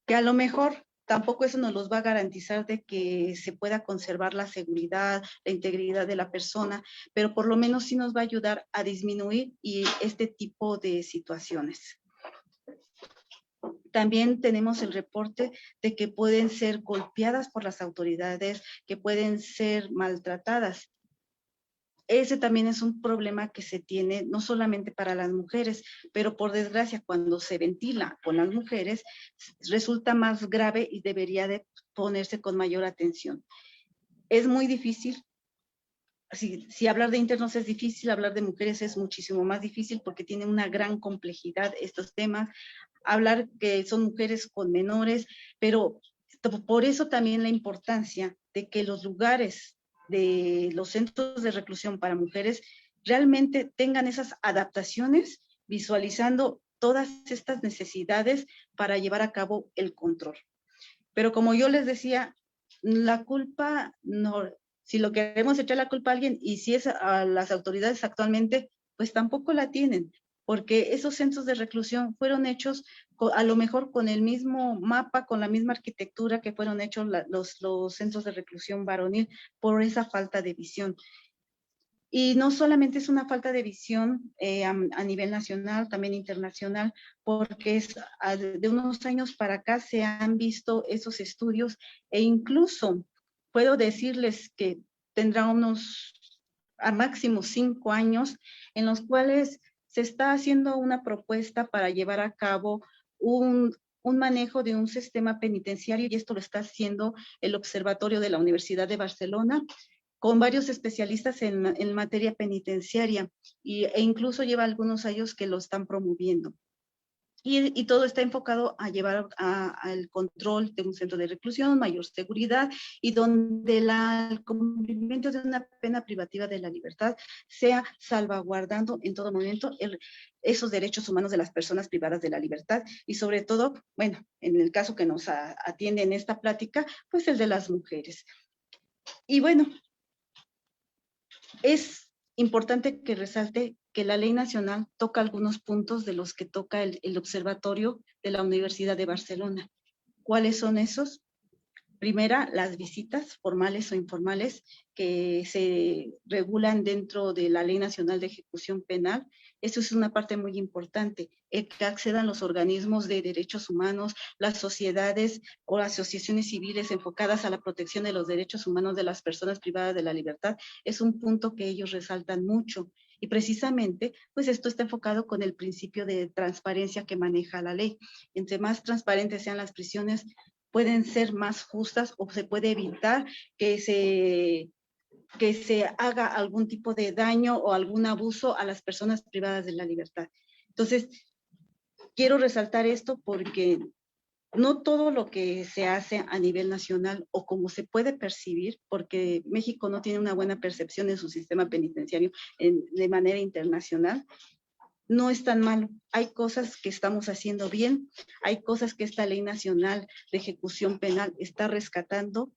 que a lo mejor tampoco eso nos los va a garantizar de que se pueda conservar la seguridad, la integridad de la persona, pero por lo menos sí nos va a ayudar a disminuir este tipo de situaciones. También tenemos el reporte de que pueden ser golpeadas por las autoridades, que pueden ser maltratadas. Ese también es un problema que se tiene no solamente para las mujeres, pero por desgracia cuando se ventila con las mujeres resulta más grave y debería de ponerse con mayor atención. Es muy difícil. Si hablar de internos es difícil, hablar de mujeres es muchísimo más difícil porque tienen una gran complejidad estos temas. hablar que son mujeres con menores, pero por eso también la importancia de que los lugares de los centros de reclusión para mujeres realmente tengan esas adaptaciones, visualizando todas estas necesidades para llevar a cabo el control. Pero como yo les decía, la culpa no, si lo queremos echar la culpa a alguien y si es a las autoridades actualmente, pues tampoco la tienen, porque esos centros de reclusión fueron hechos a lo mejor con el mismo mapa, con la misma arquitectura que fueron hechos los centros de reclusión varonil por esa falta de visión. Y no solamente es una falta de visión a nivel nacional, también internacional, porque de unos años para acá se han visto esos estudios e incluso puedo decirles que tendrá unos a máximo 5 años en los cuales se está haciendo una propuesta para llevar a cabo un manejo de un sistema penitenciario y esto lo está haciendo el Observatorio de la Universidad de Barcelona con varios especialistas en materia penitenciaria e incluso lleva algunos años que lo están promoviendo. Y todo está enfocado a llevar al control de un centro de reclusión, mayor seguridad y donde el cumplimiento de una pena privativa de la libertad sea salvaguardando en todo momento esos derechos humanos de las personas privadas de la libertad y sobre todo, bueno, en el caso que nos atiende en esta plática, pues el de las mujeres. Y bueno, es importante que resalte que la ley nacional toca algunos puntos de los que toca el Observatorio de la Universidad de Barcelona. ¿Cuáles son esos? Primera, las visitas formales o informales que se regulan dentro de la Ley Nacional de Ejecución Penal. Eso es una parte muy importante, que accedan los organismos de derechos humanos, las sociedades o asociaciones civiles enfocadas a la protección de los derechos humanos de las personas privadas de la libertad. Es un punto que ellos resaltan mucho. Y precisamente, pues esto está enfocado con el principio de transparencia que maneja la ley. Entre más transparentes sean las prisiones, pueden ser más justas o se puede evitar que se haga algún tipo de daño o algún abuso a las personas privadas de la libertad. Entonces, quiero resaltar esto porque no todo lo que se hace a nivel nacional o como se puede percibir, porque México no tiene una buena percepción de su sistema penitenciario de manera internacional, no es tan malo. Hay cosas que estamos haciendo bien, hay cosas que esta Ley Nacional de Ejecución Penal está rescatando,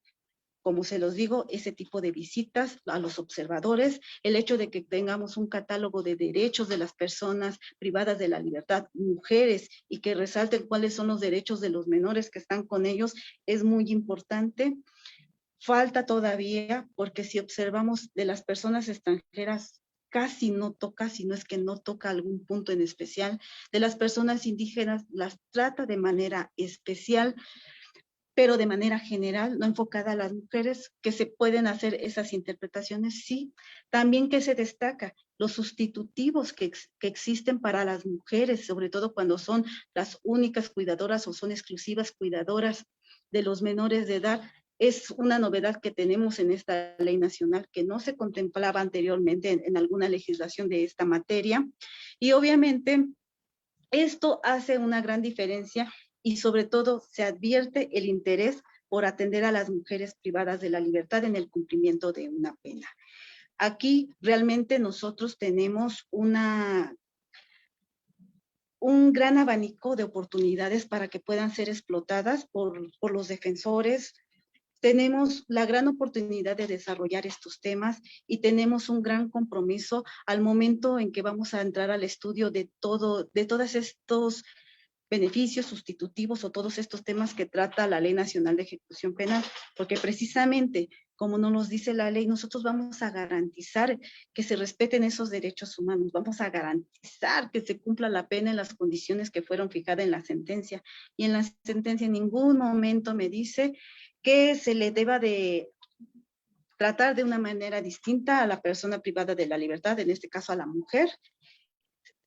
como se los digo, ese tipo de visitas a los observadores, el hecho de que tengamos un catálogo de derechos de las personas privadas de la libertad, mujeres, y que resalten cuáles son los derechos de los menores que están con ellos, es muy importante. Falta todavía, porque si observamos de las personas extranjeras, casi no toca, si no es que no toca algún punto en especial. De las personas indígenas las trata de manera especial, pero de manera general, no enfocada a las mujeres, que se pueden hacer esas interpretaciones, sí. También que se destaca los sustitutivos que existen para las mujeres, sobre todo cuando son las únicas cuidadoras o son exclusivas cuidadoras de los menores de edad. Es una novedad que tenemos en esta ley nacional que no se contemplaba anteriormente en alguna legislación de esta materia. Y obviamente esto hace una gran diferencia y sobre todo se advierte el interés por atender a las mujeres privadas de la libertad en el cumplimiento de una pena. Aquí realmente nosotros tenemos un gran abanico de oportunidades para que puedan ser explotadas por los defensores. Tenemos la gran oportunidad de desarrollar estos temas y tenemos un gran compromiso al momento en que vamos a entrar al estudio de todos estos beneficios sustitutivos o todos estos temas que trata la Ley Nacional de Ejecución Penal, porque precisamente, como nos dice la ley, nosotros vamos a garantizar que se respeten esos derechos humanos, vamos a garantizar que se cumpla la pena en las condiciones que fueron fijadas en la sentencia. Y en la sentencia en ningún momento me dice que se le deba de tratar de una manera distinta a la persona privada de la libertad, en este caso a la mujer,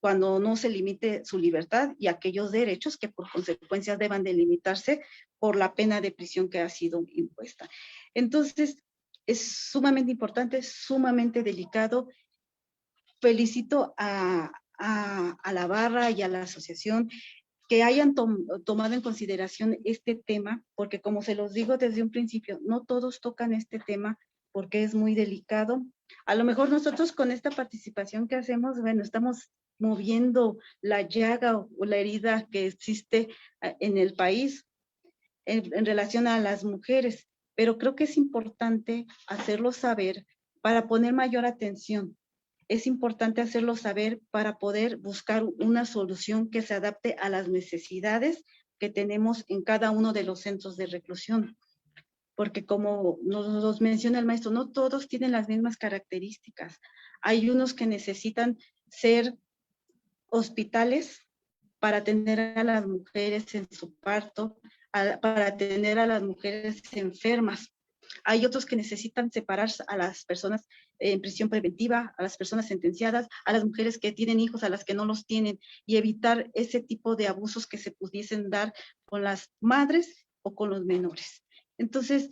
cuando no se limite su libertad y aquellos derechos que por consecuencia deban de limitarse por la pena de prisión que ha sido impuesta. Entonces, es sumamente importante, sumamente delicado. Felicito a la barra y a la asociación que hayan tomado en consideración este tema, porque como se los digo desde un principio, no todos tocan este tema porque es muy delicado. A lo mejor nosotros con esta participación que hacemos, bueno, estamos moviendo la llaga o la herida que existe en el país en relación a las mujeres, pero creo que es importante hacerlo saber para poner mayor atención. Es importante hacerlo saber para poder buscar una solución que se adapte a las necesidades que tenemos en cada uno de los centros de reclusión. Porque como nos menciona el maestro, no todos tienen las mismas características. Hay unos que necesitan ser hospitales para atender a las mujeres en su parto, para atender a las mujeres enfermas. Hay otros que necesitan separar a las personas en prisión preventiva, a las personas sentenciadas, a las mujeres que tienen hijos, a las que no los tienen, y evitar ese tipo de abusos que se pudiesen dar con las madres o con los menores. Entonces,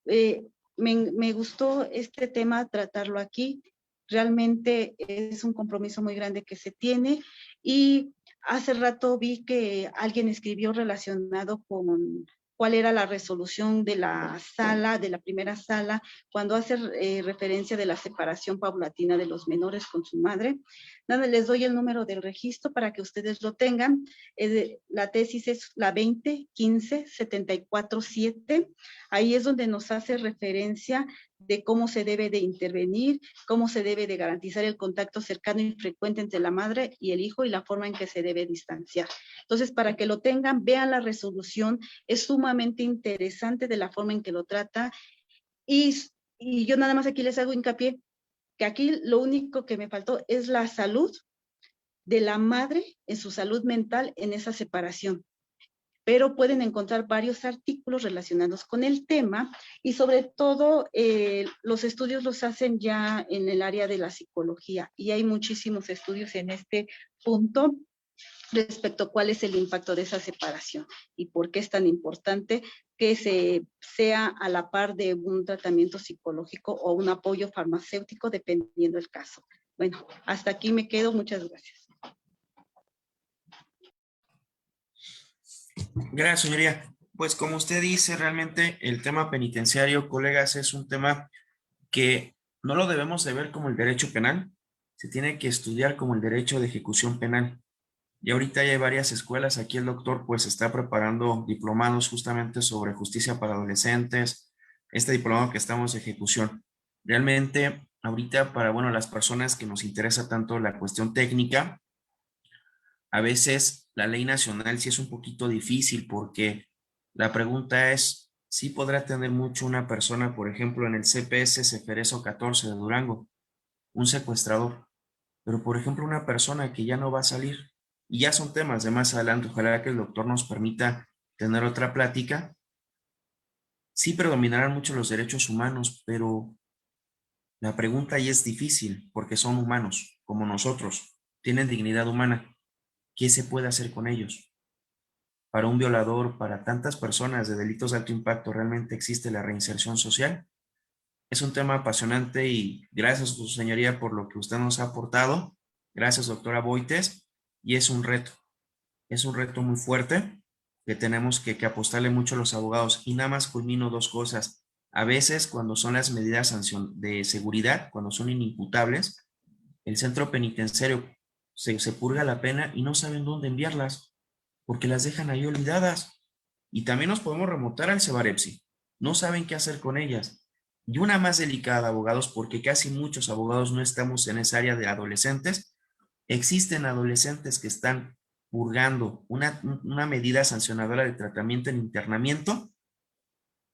me gustó este tema, tratarlo aquí. Realmente es un compromiso muy grande que se tiene, y hace rato vi que alguien escribió relacionado con cuál era la resolución de la sala, de la primera sala, cuando hace referencia de la separación paulatina de los menores con su madre. Nada, les doy el número del registro para que ustedes lo tengan. La tesis es la 2015-74-7. Ahí es donde nos hace referencia de cómo se debe de intervenir, cómo se debe de garantizar el contacto cercano y frecuente entre la madre y el hijo y la forma en que se debe distanciar. Entonces, para que lo tengan, vean la resolución, es sumamente interesante de la forma en que lo trata, y yo nada más aquí les hago hincapié que aquí lo único que me faltó es la salud de la madre en su salud mental en esa separación. Pero pueden encontrar varios artículos relacionados con el tema, y sobre todo los estudios los hacen ya en el área de la psicología, y hay muchísimos estudios en este punto respecto a cuál es el impacto de esa separación y por qué es tan importante que sea a la par de un tratamiento psicológico o un apoyo farmacéutico, dependiendo del caso. Bueno, hasta aquí me quedo. Muchas gracias. Gracias, señoría. Pues como usted dice, realmente el tema penitenciario, colegas, es un tema que no lo debemos de ver como el derecho penal, se tiene que estudiar como el derecho de ejecución penal. Y ahorita ya hay varias escuelas, aquí el doctor pues está preparando diplomados justamente sobre justicia para adolescentes, este diplomado que estamos de ejecución. Realmente ahorita para, bueno, las personas que nos interesa tanto la cuestión técnica, a veces la ley nacional sí es un poquito difícil porque la pregunta es, ¿sí podrá tener mucho una persona, por ejemplo, en el CPS Ceferezo 14 de Durango, un secuestrador? Pero, por ejemplo, una persona que ya no va a salir, y ya son temas de más adelante, ojalá que el doctor nos permita tener otra plática, sí predominarán mucho los derechos humanos, pero la pregunta ahí es difícil porque son humanos, como nosotros, tienen dignidad humana. ¿Qué se puede hacer con ellos? Para un violador, para tantas personas de delitos de alto impacto, ¿realmente existe la reinserción social? Es un tema apasionante y gracias, su señoría, por lo que usted nos ha aportado. Gracias, doctora Boites. Y es un reto muy fuerte que tenemos que apostarle mucho a los abogados. Y nada más culmino dos cosas. A veces, cuando son las medidas de seguridad, cuando son inimputables, el centro penitenciario se purga la pena y no saben dónde enviarlas, porque las dejan ahí olvidadas. Y también nos podemos remontar al Cebarepsi. No saben qué hacer con ellas. Y una más delicada, abogados, porque casi muchos abogados no estamos en esa área de adolescentes. Existen adolescentes que están purgando una medida sancionadora de tratamiento en internamiento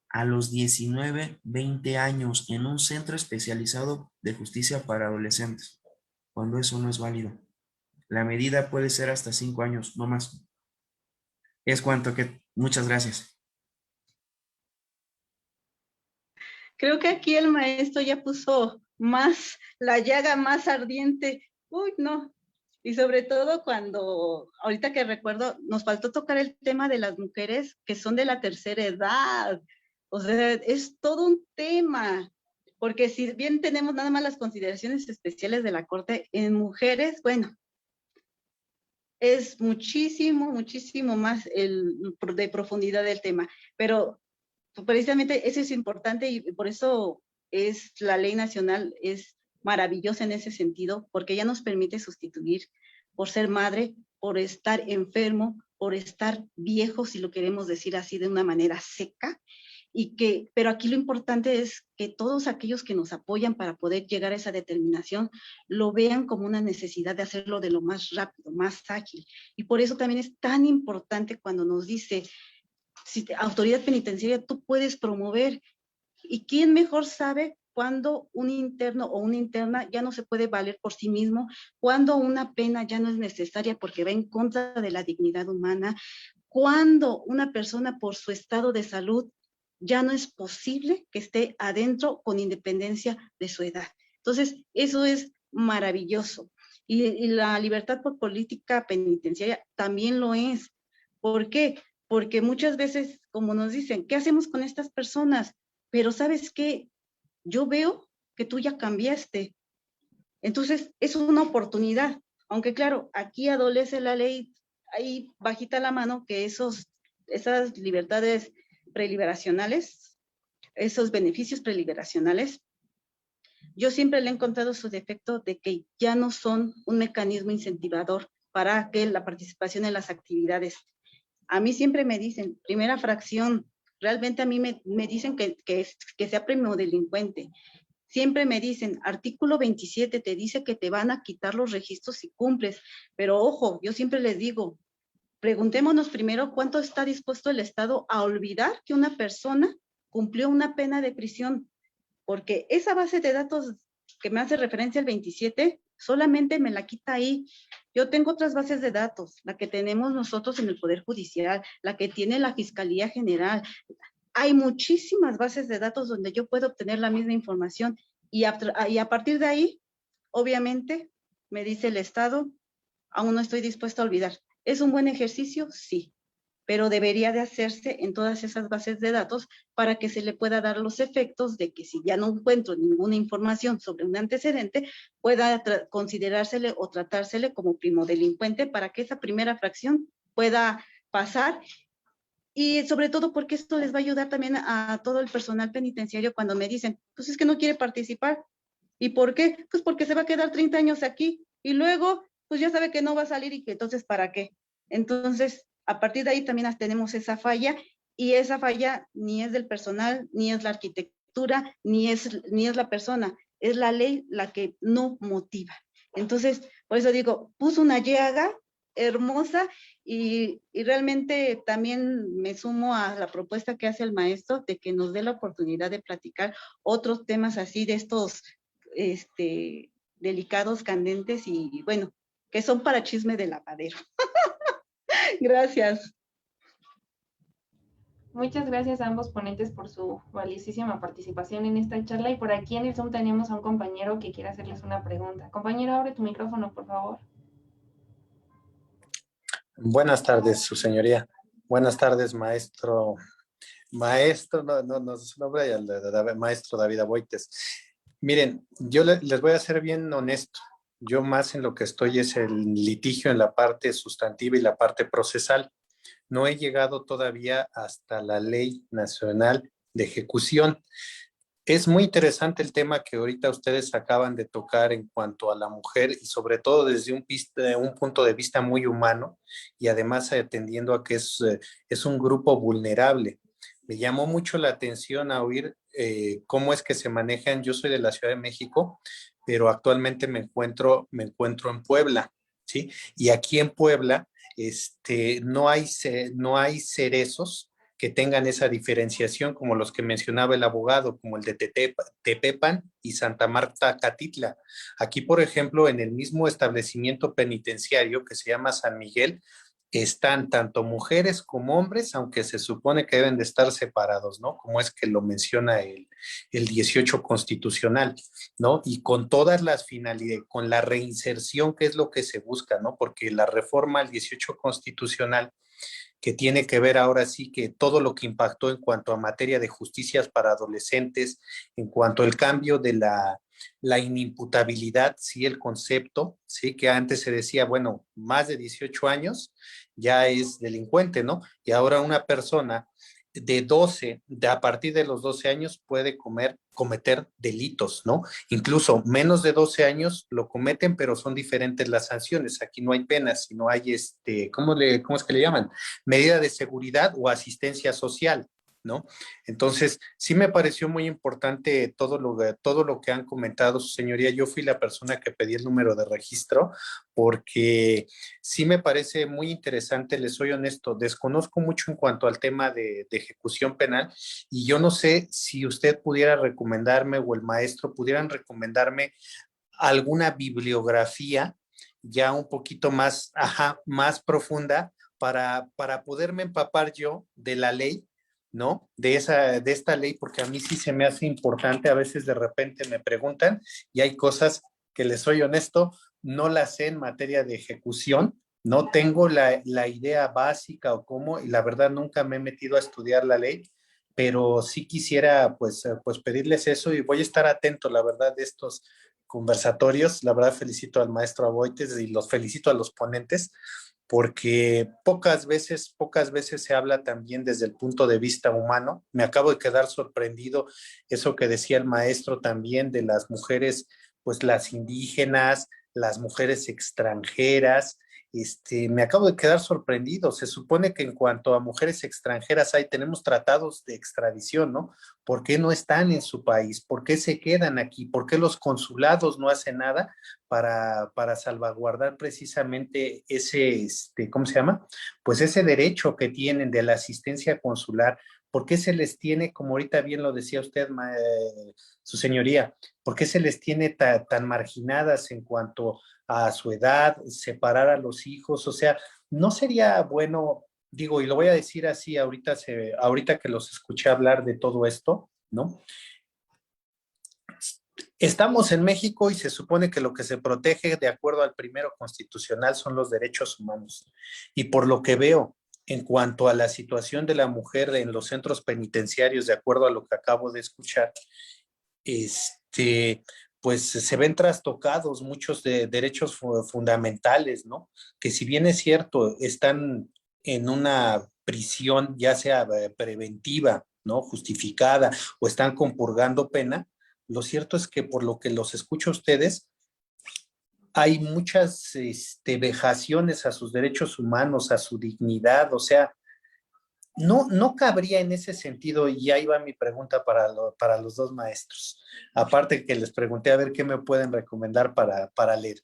a los 19, 20 años en un centro especializado de justicia para adolescentes, cuando eso no es válido. La medida puede ser hasta 5 años, no más. Es cuanto que, muchas gracias. Creo que aquí el maestro ya puso más, la llaga más ardiente. Uy, no. Y sobre todo cuando, ahorita que recuerdo, nos faltó tocar el tema de las mujeres que son de la tercera edad. O sea, es todo un tema. Porque si bien tenemos nada más las consideraciones especiales de la Corte, en mujeres, bueno, es muchísimo, muchísimo más de profundidad del tema, pero precisamente eso es importante y por eso la ley nacional es maravillosa en ese sentido, porque ya nos permite sustituir por ser madre, por estar enfermo, por estar viejo, si lo queremos decir así de una manera seca, pero aquí lo importante es que todos aquellos que nos apoyan para poder llegar a esa determinación lo vean como una necesidad de hacerlo de lo más rápido, más ágil. Y por eso también es tan importante cuando nos dice, si autoridad penitenciaria, tú puedes promover. ¿Y quién mejor sabe cuando un interno o una interna ya no se puede valer por sí mismo, cuando una pena ya no es necesaria porque va en contra de la dignidad humana, cuando una persona por su estado de salud ya no es posible que esté adentro con independencia de su edad? Entonces, eso es maravilloso. Y la libertad por política penitenciaria también lo es. ¿Por qué? Porque muchas veces, como nos dicen, ¿qué hacemos con estas personas? Pero ¿sabes qué? Yo veo que tú ya cambiaste. Entonces, es una oportunidad. Aunque claro, aquí adolece la ley, ahí bajita la mano que esas libertades preliberacionales, esos beneficios preliberacionales, yo siempre le he encontrado su defecto de que ya no son un mecanismo incentivador para que la participación en las actividades. A mí siempre me dicen, primera fracción, realmente a mí me dicen que sea primo delincuente. Siempre me dicen, artículo 27 te dice que te van a quitar los registros si cumples, pero ojo, yo siempre les digo, preguntémonos primero cuánto está dispuesto el Estado a olvidar que una persona cumplió una pena de prisión, porque esa base de datos que me hace referencia el 27 solamente me la quita ahí. Yo tengo otras bases de datos, la que tenemos nosotros en el Poder Judicial, la que tiene la Fiscalía General. Hay muchísimas bases de datos donde yo puedo obtener la misma información y a partir de ahí, obviamente, me dice el Estado, aún no estoy dispuesto a olvidar. ¿Es un buen ejercicio? Sí, pero debería de hacerse en todas esas bases de datos para que se le pueda dar los efectos de que si ya no encuentro ninguna información sobre un antecedente, pueda considerársele o tratársele como primo delincuente para que esa primera fracción pueda pasar. Y sobre todo porque esto les va a ayudar también a todo el personal penitenciario cuando me dicen, pues es que no quiere participar. ¿Y por qué? Pues porque se va a quedar 30 años aquí y luego pues ya sabe que no va a salir y que entonces ¿para qué? Entonces, a partir de ahí también tenemos esa falla y esa falla ni es del personal, ni es la arquitectura, ni es la persona, es la ley la que no motiva. Entonces, por eso digo, puso una llaga hermosa y realmente también me sumo a la propuesta que hace el maestro de que nos dé la oportunidad de platicar otros temas así de estos delicados, candentes y bueno, que son para chisme de lavadero. Gracias. Muchas gracias a ambos ponentes por su valiosísima participación en esta charla y por aquí en el Zoom tenemos a un compañero que quiere hacerles una pregunta. Compañero, abre tu micrófono, por favor. Buenas tardes, su señoría. Buenas tardes, maestro. Maestro, no es su nombre, maestro David Aboites. Miren, yo les voy a ser bien honesto. Yo más en lo que estoy es el litigio en la parte sustantiva y la parte procesal. No he llegado todavía hasta la Ley Nacional de Ejecución. Es muy interesante el tema que ahorita ustedes acaban de tocar en cuanto a la mujer y sobre todo desde un punto de vista muy humano y además atendiendo a que es un grupo vulnerable. Me llamó mucho la atención a oír cómo es que se manejan. Yo soy de la Ciudad de México, pero actualmente me encuentro en Puebla, ¿sí? Y aquí en Puebla no hay cerezos que tengan esa diferenciación como los que mencionaba el abogado, como el de Tepepan y Santa Marta Catitla. Aquí, por ejemplo, en el mismo establecimiento penitenciario que se llama San Miguel, están tanto mujeres como hombres, aunque se supone que deben de estar separados, ¿no? Como es que lo menciona el 18 constitucional, ¿no? Y con todas las finalidades, con la reinserción, que es lo que se busca, ¿no? Porque la reforma al 18 constitucional que tiene que ver ahora sí que todo lo que impactó en cuanto a materia de justicias para adolescentes, en cuanto al cambio la inimputabilidad, sí, el concepto, sí, que antes se decía, bueno, más de 18 años ya es delincuente, ¿no? Y ahora una persona a partir de los 12 años puede cometer delitos, ¿no? Incluso menos de 12 años lo cometen, pero son diferentes las sanciones. Aquí no hay penas, sino hay ¿cómo es que le llaman? Medida de seguridad o asistencia social, ¿no? Entonces, sí me pareció muy importante todo lo que han comentado, su señoría. Yo fui la persona que pedí el número de registro porque sí me parece muy interesante, les soy honesto, desconozco mucho en cuanto al tema de ejecución penal y yo no sé si usted pudiera recomendarme o el maestro pudieran recomendarme alguna bibliografía ya un poquito más, más profunda para poderme empapar yo de la ley, ¿no? De esta ley, porque a mí sí se me hace importante, a veces de repente me preguntan y hay cosas que les soy honesto, no las sé en materia de ejecución, no tengo la idea básica o cómo, y la verdad nunca me he metido a estudiar la ley, pero sí quisiera pues pedirles eso y voy a estar atento, la verdad, de estos conversatorios. La verdad felicito al maestro Aboites y los felicito a los ponentes porque pocas veces se habla también desde el punto de vista humano. Me acabo de quedar sorprendido eso que decía el maestro también de las mujeres, pues las indígenas, las mujeres extranjeras. Me acabo de quedar sorprendido. Se supone que en cuanto a mujeres extranjeras tenemos tratados de extradición, ¿no? ¿Por qué no están en su país? ¿Por qué se quedan aquí? ¿Por qué los consulados no hacen nada para salvaguardar precisamente ¿cómo se llama? Pues ese derecho que tienen de la asistencia consular. ¿Por qué se les tiene, como ahorita bien lo decía usted, su señoría, por qué se les tiene tan marginadas en cuanto a su edad, separar a los hijos? O sea, no sería bueno, digo, y lo voy a decir así ahorita que los escuché hablar de todo esto, ¿no? Estamos en México y se supone que lo que se protege de acuerdo al primero constitucional son los derechos humanos. Y por lo que veo en cuanto a la situación de la mujer en los centros penitenciarios, de acuerdo a lo que acabo de escuchar, pues se ven trastocados muchos de derechos fundamentales, ¿no? Que si bien es cierto, están en una prisión, ya sea preventiva, ¿no? Justificada, o están compurgando pena, lo cierto es que por lo que los escucho a ustedes, hay muchas vejaciones a sus derechos humanos, a su dignidad, o sea, no cabría en ese sentido, y ahí va mi pregunta para los dos maestros. Aparte que les pregunté a ver qué me pueden recomendar para leer.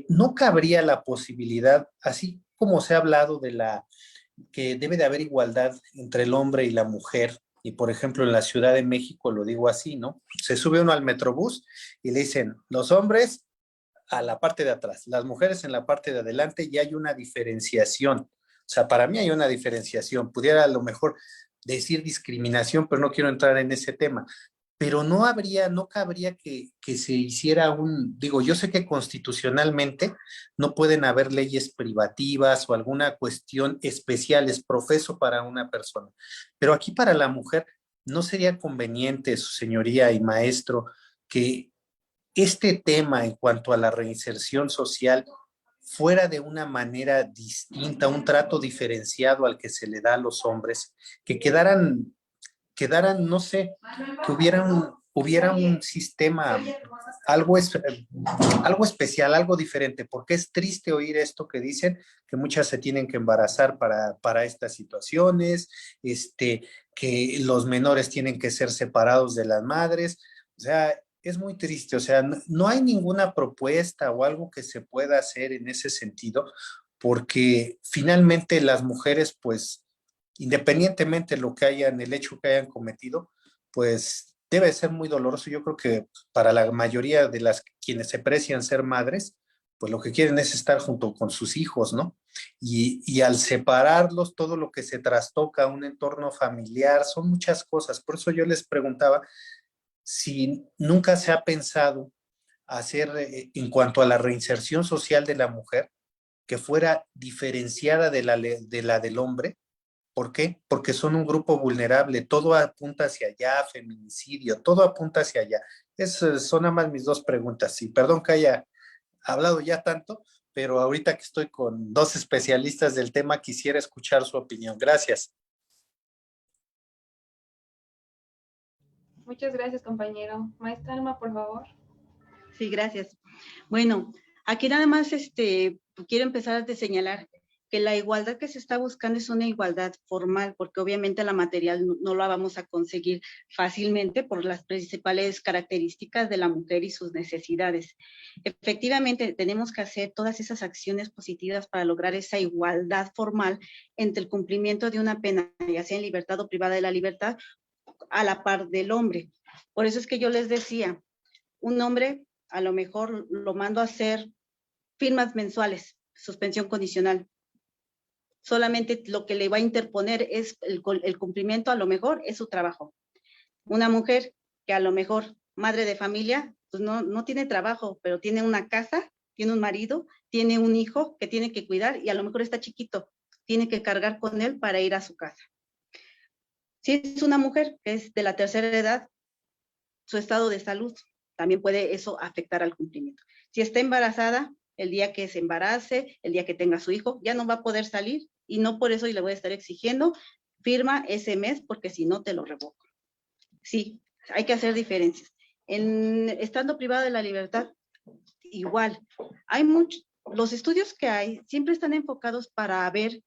No cabría la posibilidad, así como se ha hablado que debe de haber igualdad entre el hombre y la mujer, y por ejemplo en la Ciudad de México lo digo así, ¿no? Se sube uno al Metrobús y le dicen, los hombres a la parte de atrás, las mujeres en la parte de adelante, y hay una diferenciación. O sea, para mí hay una diferenciación. Pudiera a lo mejor decir discriminación, pero no quiero entrar en ese tema. Pero no cabría que se hiciera digo, yo sé que constitucionalmente no pueden haber leyes privativas o alguna cuestión especial, es profeso para una persona. Pero aquí para la mujer, ¿no sería conveniente, su señoría y maestro, que este tema en cuanto a la reinserción social fuera de una manera distinta, un trato diferenciado al que se le da a los hombres, que no sé, que hubiera un sistema, algo, es, algo especial, algo diferente, porque es triste oír esto que dicen, que muchas se tienen que embarazar para estas situaciones, que los menores tienen que ser separados de las madres. O sea, es muy triste. O sea, no hay ninguna propuesta o algo que se pueda hacer en ese sentido, porque finalmente las mujeres, pues, independientemente de lo que hayan, el hecho que hayan cometido, pues debe ser muy doloroso. Yo creo que para la mayoría de las quienes se precian ser madres, pues lo que quieren es estar junto con sus hijos, ¿no? Y al separarlos, todo lo que se trastoca, un entorno familiar, son muchas cosas. Por eso yo les preguntaba si nunca se ha pensado hacer, en cuanto a la reinserción social de la mujer, que fuera diferenciada de la del hombre, ¿Por qué? Porque son un grupo vulnerable, todo apunta hacia allá, feminicidio, todo apunta hacia allá. Son nada más mis dos preguntas. Y perdón que haya hablado ya tanto, pero ahorita que estoy con dos especialistas del tema, quisiera escuchar su opinión. Gracias. Muchas gracias, compañero. Maestra Alma, por favor. Sí, gracias. Bueno, aquí nada más quiero empezar a señalar que la igualdad que se está buscando es una igualdad formal, porque obviamente la material no la vamos a conseguir fácilmente por las principales características de la mujer y sus necesidades. Efectivamente, tenemos que hacer todas esas acciones positivas para lograr esa igualdad formal entre el cumplimiento de una pena, ya sea en libertad o privada de la libertad, a la par del hombre. Por eso es que yo les decía, un hombre a lo mejor lo mando a hacer firmas mensuales, suspensión condicional. Solamente lo que le va a interponer es el cumplimiento, a lo mejor es su trabajo. Una mujer que a lo mejor, madre de familia, pues no tiene trabajo, pero tiene una casa, tiene un marido, tiene un hijo que tiene que cuidar y a lo mejor está chiquito, tiene que cargar con él para ir a su casa. Si es una mujer que es de la tercera edad, su estado de salud también puede eso afectar al cumplimiento. Si está embarazada, el día que se embarace, el día que tenga su hijo, ya no va a poder salir y no por eso le voy a estar exigiendo, firma ese mes porque si no te lo revoco. Sí, hay que hacer diferencias. Estando privada de la libertad, igual. Los estudios que hay siempre están enfocados para ver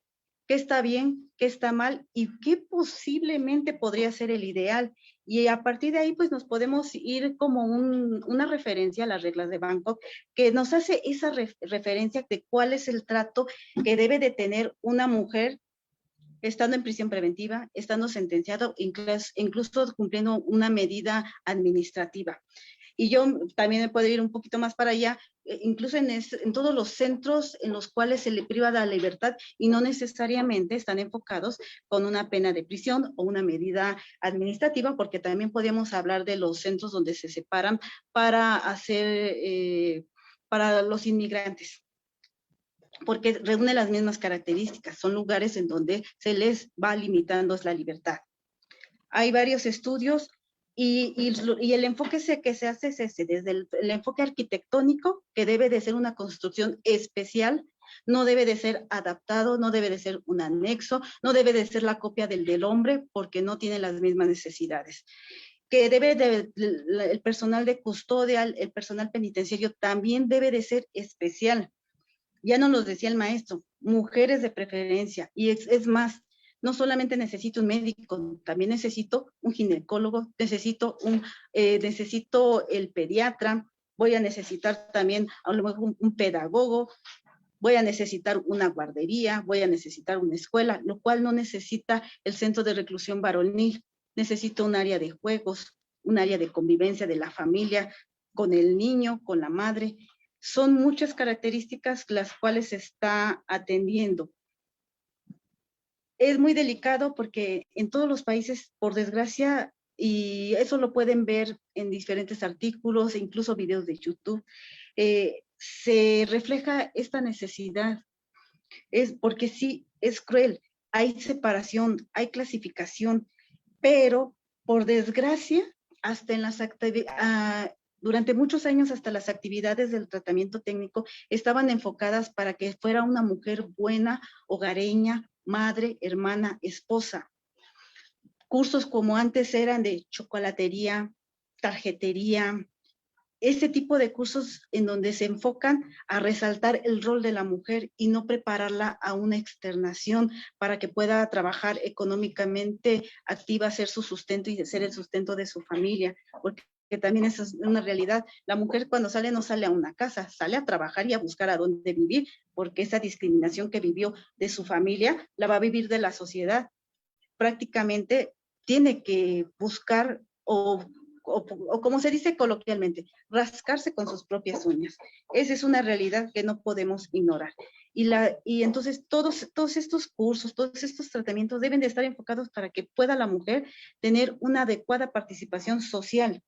qué está bien, qué está mal y qué posiblemente podría ser el ideal. Y a partir de ahí, pues nos podemos ir como una referencia a las reglas de Bangkok, que nos hace esa referencia de cuál es el trato que debe de tener una mujer estando en prisión preventiva, estando sentenciado, incluso cumpliendo una medida administrativa. Y yo también me puedo ir un poquito más para allá, incluso en todos los centros en los cuales se le priva de la libertad y no necesariamente están enfocados con una pena de prisión o una medida administrativa, porque también podríamos hablar de los centros donde se separan para para los inmigrantes, porque reúne las mismas características, son lugares en donde se les va limitando la libertad. Hay varios estudios y el enfoque que se hace es ese, desde el enfoque arquitectónico, que debe de ser una construcción especial, no debe de ser adaptado, no debe de ser un anexo, no debe de ser la copia del hombre, porque no tiene las mismas necesidades. Que el personal de custodia, el personal penitenciario también debe de ser especial. Ya nos lo decía el maestro, mujeres de preferencia, y es más, no solamente necesito un médico, también necesito un ginecólogo, necesito el pediatra, voy a necesitar también a lo mejor un pedagogo, voy a necesitar una guardería, voy a necesitar una escuela, lo cual no necesita el centro de reclusión varonil, necesito un área de juegos, un área de convivencia de la familia, con el niño, con la madre. Son muchas características las cuales se está atendiendo. Es muy delicado porque en todos los países, por desgracia, y eso lo pueden ver en diferentes artículos e incluso videos de YouTube, se refleja esta necesidad. Es porque sí, es cruel, hay separación, hay clasificación, pero por desgracia, hasta en las durante muchos años hasta las actividades del tratamiento técnico estaban enfocadas para que fuera una mujer buena, hogareña, madre, hermana, esposa. Cursos como antes eran de chocolatería, tarjetería, ese tipo de cursos en donde se enfocan a resaltar el rol de la mujer y no prepararla a una externación para que pueda trabajar económicamente activa, hacer su sustento y ser el sustento de su familia, porque también esa es una realidad. La mujer cuando sale no sale a una casa, sale a trabajar y a buscar a dónde vivir, porque esa discriminación que vivió de su familia la va a vivir de la sociedad. Prácticamente tiene que buscar o como se dice coloquialmente, rascarse con sus propias uñas. Esa es una realidad que no podemos ignorar. Y entonces todos estos cursos, todos estos tratamientos deben de estar enfocados para que pueda la mujer tener una adecuada participación social.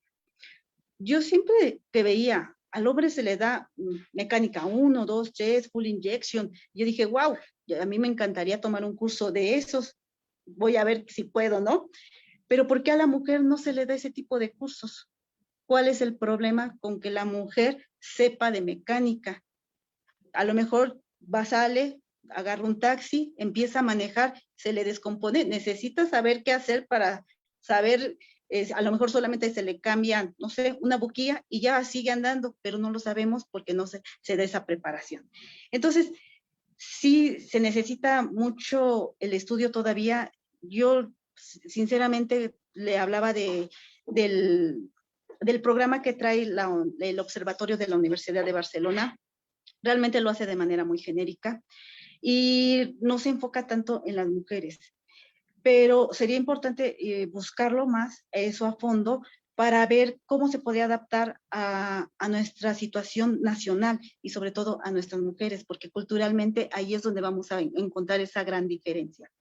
Yo siempre que veía, al hombre se le da mecánica 1, 2, 3, full injection. Yo dije, wow, a mí me encantaría tomar un curso de esos, voy a ver si puedo, ¿no? Pero ¿por qué a la mujer no se le da ese tipo de cursos? ¿Cuál es el problema con que la mujer sepa de mecánica? A lo mejor sale, agarra un taxi, empieza a manejar, se le descompone, necesita saber qué hacer para saber, a lo mejor solamente se le cambia, no sé, una boquilla y ya sigue andando, pero no lo sabemos porque no se da esa preparación. Entonces, sí se necesita mucho el estudio todavía. Yo, sinceramente, le hablaba del programa que trae el Observatorio de la Universidad de Barcelona. Realmente lo hace de manera muy genérica y no se enfoca tanto en las mujeres, pero sería importante buscarlo más, eso a fondo, para ver cómo se puede adaptar a nuestra situación nacional y sobre todo a nuestras mujeres, porque culturalmente ahí es donde vamos a encontrar esa gran diferencia.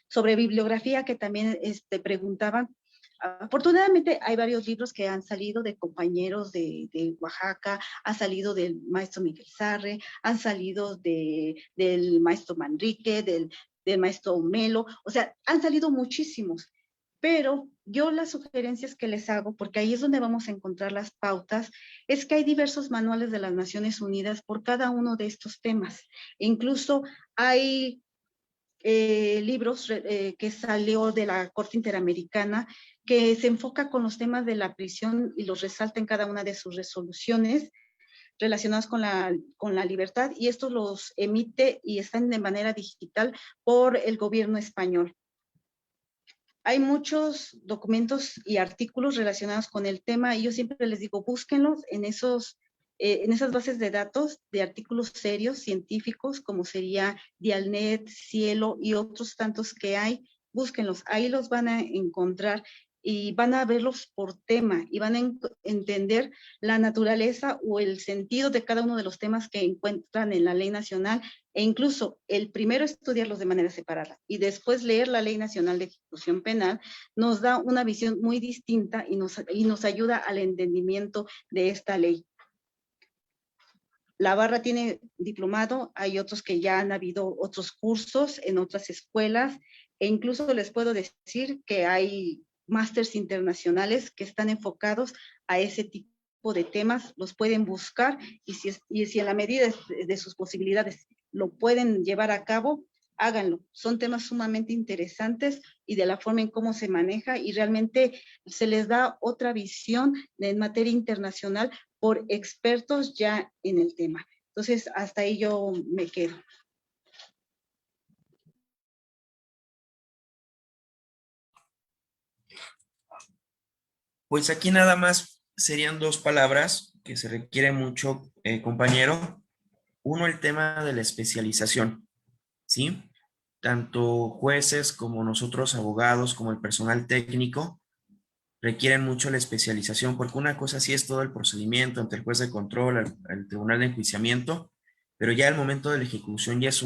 Sobre bibliografía, que también preguntaban, afortunadamente hay varios libros que han salido de compañeros de Oaxaca, ha salido del maestro Miguel Sarre, han salido del maestro Manrique, del maestro Melo, o sea, han salido muchísimos, pero yo las sugerencias que les hago, porque ahí es donde vamos a encontrar las pautas, es que hay diversos manuales de las Naciones Unidas por cada uno de estos temas. E incluso hay libros que salió de la Corte Interamericana que se enfoca con los temas de la prisión y los resalta en cada una de sus resoluciones relacionados con la libertad, y estos los emite y están de manera digital por el gobierno español. Hay muchos documentos y artículos relacionados con el tema y yo siempre les digo, búsquenlos en esas bases de datos de artículos serios, científicos, como sería Dialnet, Cielo y otros tantos que hay, búsquenlos, ahí los van a encontrar y van a verlos por tema y van a entender la naturaleza o el sentido de cada uno de los temas que encuentran en la ley nacional, e incluso el primero estudiarlos de manera separada y después leer la Ley Nacional de Ejecución Penal nos da una visión muy distinta y nos ayuda al entendimiento de esta ley. La barra tiene diplomado, hay otros que ya han habido otros cursos en otras escuelas, e incluso les puedo decir que hay másters internacionales que están enfocados a ese tipo de temas, los pueden buscar y si en la medida de sus posibilidades lo pueden llevar a cabo, háganlo. Son temas sumamente interesantes y de la forma en cómo se maneja y realmente se les da otra visión en materia internacional por expertos ya en el tema. Entonces, hasta ahí yo me quedo. Pues aquí nada más serían dos palabras que se requiere mucho, compañero. Uno, el tema de la especialización, ¿sí? Tanto jueces como nosotros abogados, como el personal técnico, requieren mucho la especialización, porque una cosa sí es todo el procedimiento ante el juez de control, el tribunal de enjuiciamiento, pero ya el momento de la ejecución ya es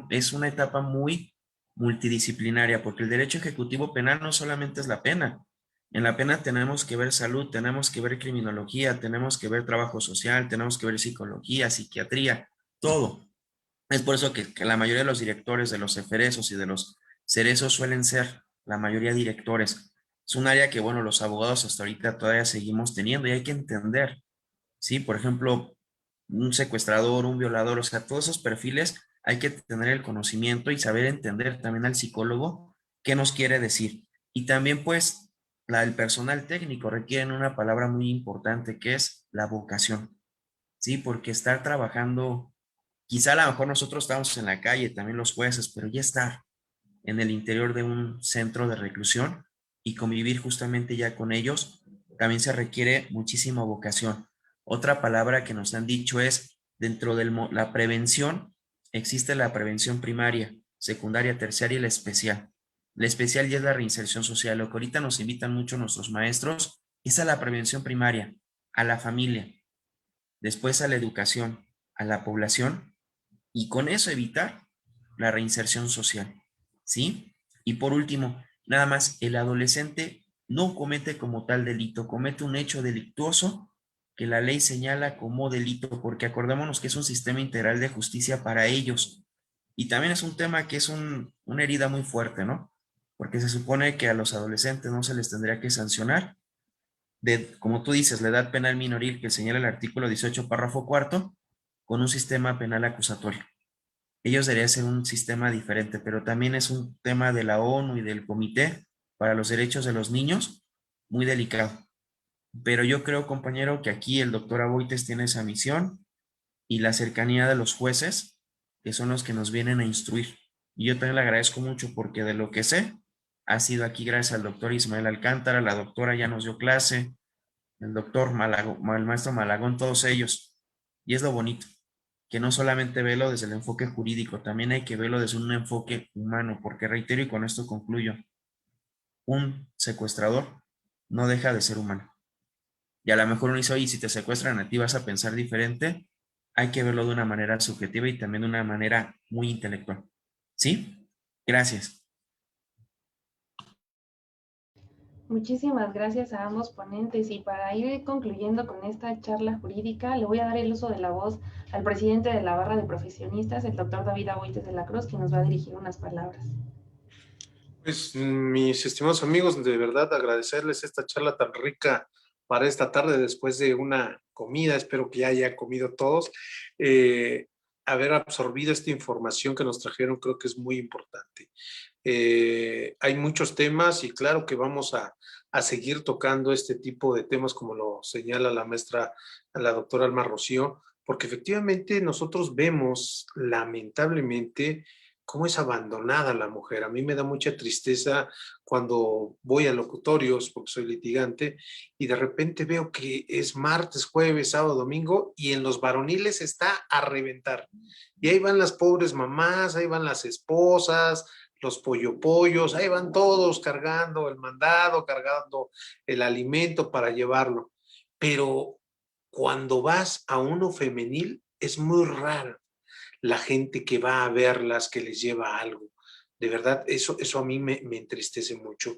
es una etapa muy multidisciplinaria, porque el derecho ejecutivo penal no solamente es la pena. En la pena tenemos que ver salud, tenemos que ver criminología, tenemos que ver trabajo social, tenemos que ver psicología, psiquiatría, todo. Es por eso que la mayoría de los directores de los eferesos y de los cerezos suelen ser la mayoría directores. Es un área que, bueno, los abogados hasta ahorita todavía seguimos teniendo y hay que entender, ¿sí? Por ejemplo, un secuestrador, un violador, o sea, todos esos perfiles hay que tener el conocimiento y saber entender también al psicólogo qué nos quiere decir. Y también, pues, el personal técnico requiere una palabra muy importante que es la vocación, ¿sí? Porque estar trabajando, quizá a lo mejor nosotros estamos en la calle, también los jueces, pero ya estar en el interior de un centro de reclusión y convivir justamente ya con ellos, también se requiere muchísima vocación. Otra palabra que nos han dicho es, dentro de la prevención, existe la prevención primaria, secundaria, terciaria y la especial. La especial ya es la reinserción social. Lo que ahorita nos invitan mucho nuestros maestros es a la prevención primaria, a la familia, después a la educación, a la población, y con eso evitar la reinserción social, ¿sí? Y por último, nada más, el adolescente no comete como tal delito, comete un hecho delictuoso que la ley señala como delito, porque acordémonos que es un sistema integral de justicia para ellos. Y también es un tema que es una herida muy fuerte, ¿no? porque se supone que a los adolescentes no se les tendría que sancionar como tú dices, la edad penal minoril que señala el artículo 18, párrafo cuarto, con un sistema penal acusatorio. Ellos deberían ser un sistema diferente, pero también es un tema de la ONU y del Comité para los Derechos de los Niños, muy delicado. Pero yo creo, compañero, que aquí el doctor Aboites tiene esa misión y la cercanía de los jueces, que son los que nos vienen a instruir. Y yo también le agradezco mucho porque de lo que sé, ha sido aquí gracias al doctor Ismael Alcántara, la doctora ya nos dio clase, el doctor Malagón, el maestro Malagón, todos ellos. Y es lo bonito, que no solamente verlo desde el enfoque jurídico, también hay que verlo desde un enfoque humano, porque reitero y con esto concluyo, un secuestrador no deja de ser humano. Y a lo mejor uno dice, oye, si te secuestran a ti vas a pensar diferente, hay que verlo de una manera subjetiva y también de una manera muy intelectual. ¿Sí? Gracias. Muchísimas gracias a ambos ponentes y para ir concluyendo con esta charla jurídica, le voy a dar el uso de la voz al presidente de la barra de profesionistas, el doctor David Aboites de la Cruz, quien nos va a dirigir unas palabras. Pues mis estimados amigos, de verdad agradecerles esta charla tan rica para esta tarde después de una comida, espero que ya hayan comido todos. Haber absorbido esta información que nos trajeron creo que es muy importante. Hay muchos temas y claro que vamos a seguir tocando este tipo de temas como lo señala la maestra, la doctora Alma Rocío, porque efectivamente nosotros vemos lamentablemente cómo es abandonada la mujer. A mí me da mucha tristeza cuando voy a locutorios, porque soy litigante, y de repente veo que es martes, jueves, sábado, domingo, y en los varoniles está a reventar. Y ahí van las pobres mamás, ahí van las esposas, los pollos, ahí van todos cargando el mandado, cargando el alimento para llevarlo. Pero cuando vas a uno femenil, es muy raro la gente que va a verlas, que les lleva algo. De verdad, eso a mí me entristece mucho.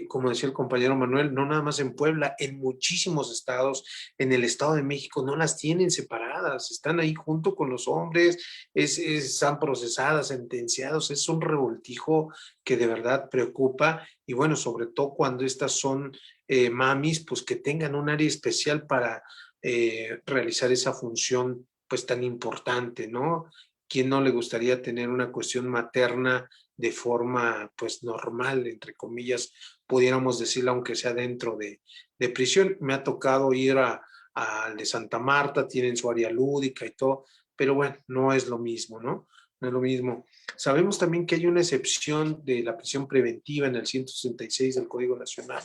Como decía el compañero Manuel, no nada más en Puebla, en muchísimos estados, en el Estado de México, no las tienen separadas, están ahí junto con los hombres, están procesadas, sentenciados, es un revoltijo que de verdad preocupa y bueno, sobre todo cuando estas son mamis, pues que tengan un área especial para realizar esa función pues tan importante, ¿no? ¿Quién no le gustaría tener una cuestión materna de forma pues normal, entre comillas, pudiéramos decirlo, aunque sea dentro de prisión? Me ha tocado ir al de Santa Marta, tienen su área lúdica y todo, pero bueno, no es lo mismo, ¿no? No es lo mismo. Sabemos también que hay una excepción de la prisión preventiva en el 166 del Código Nacional,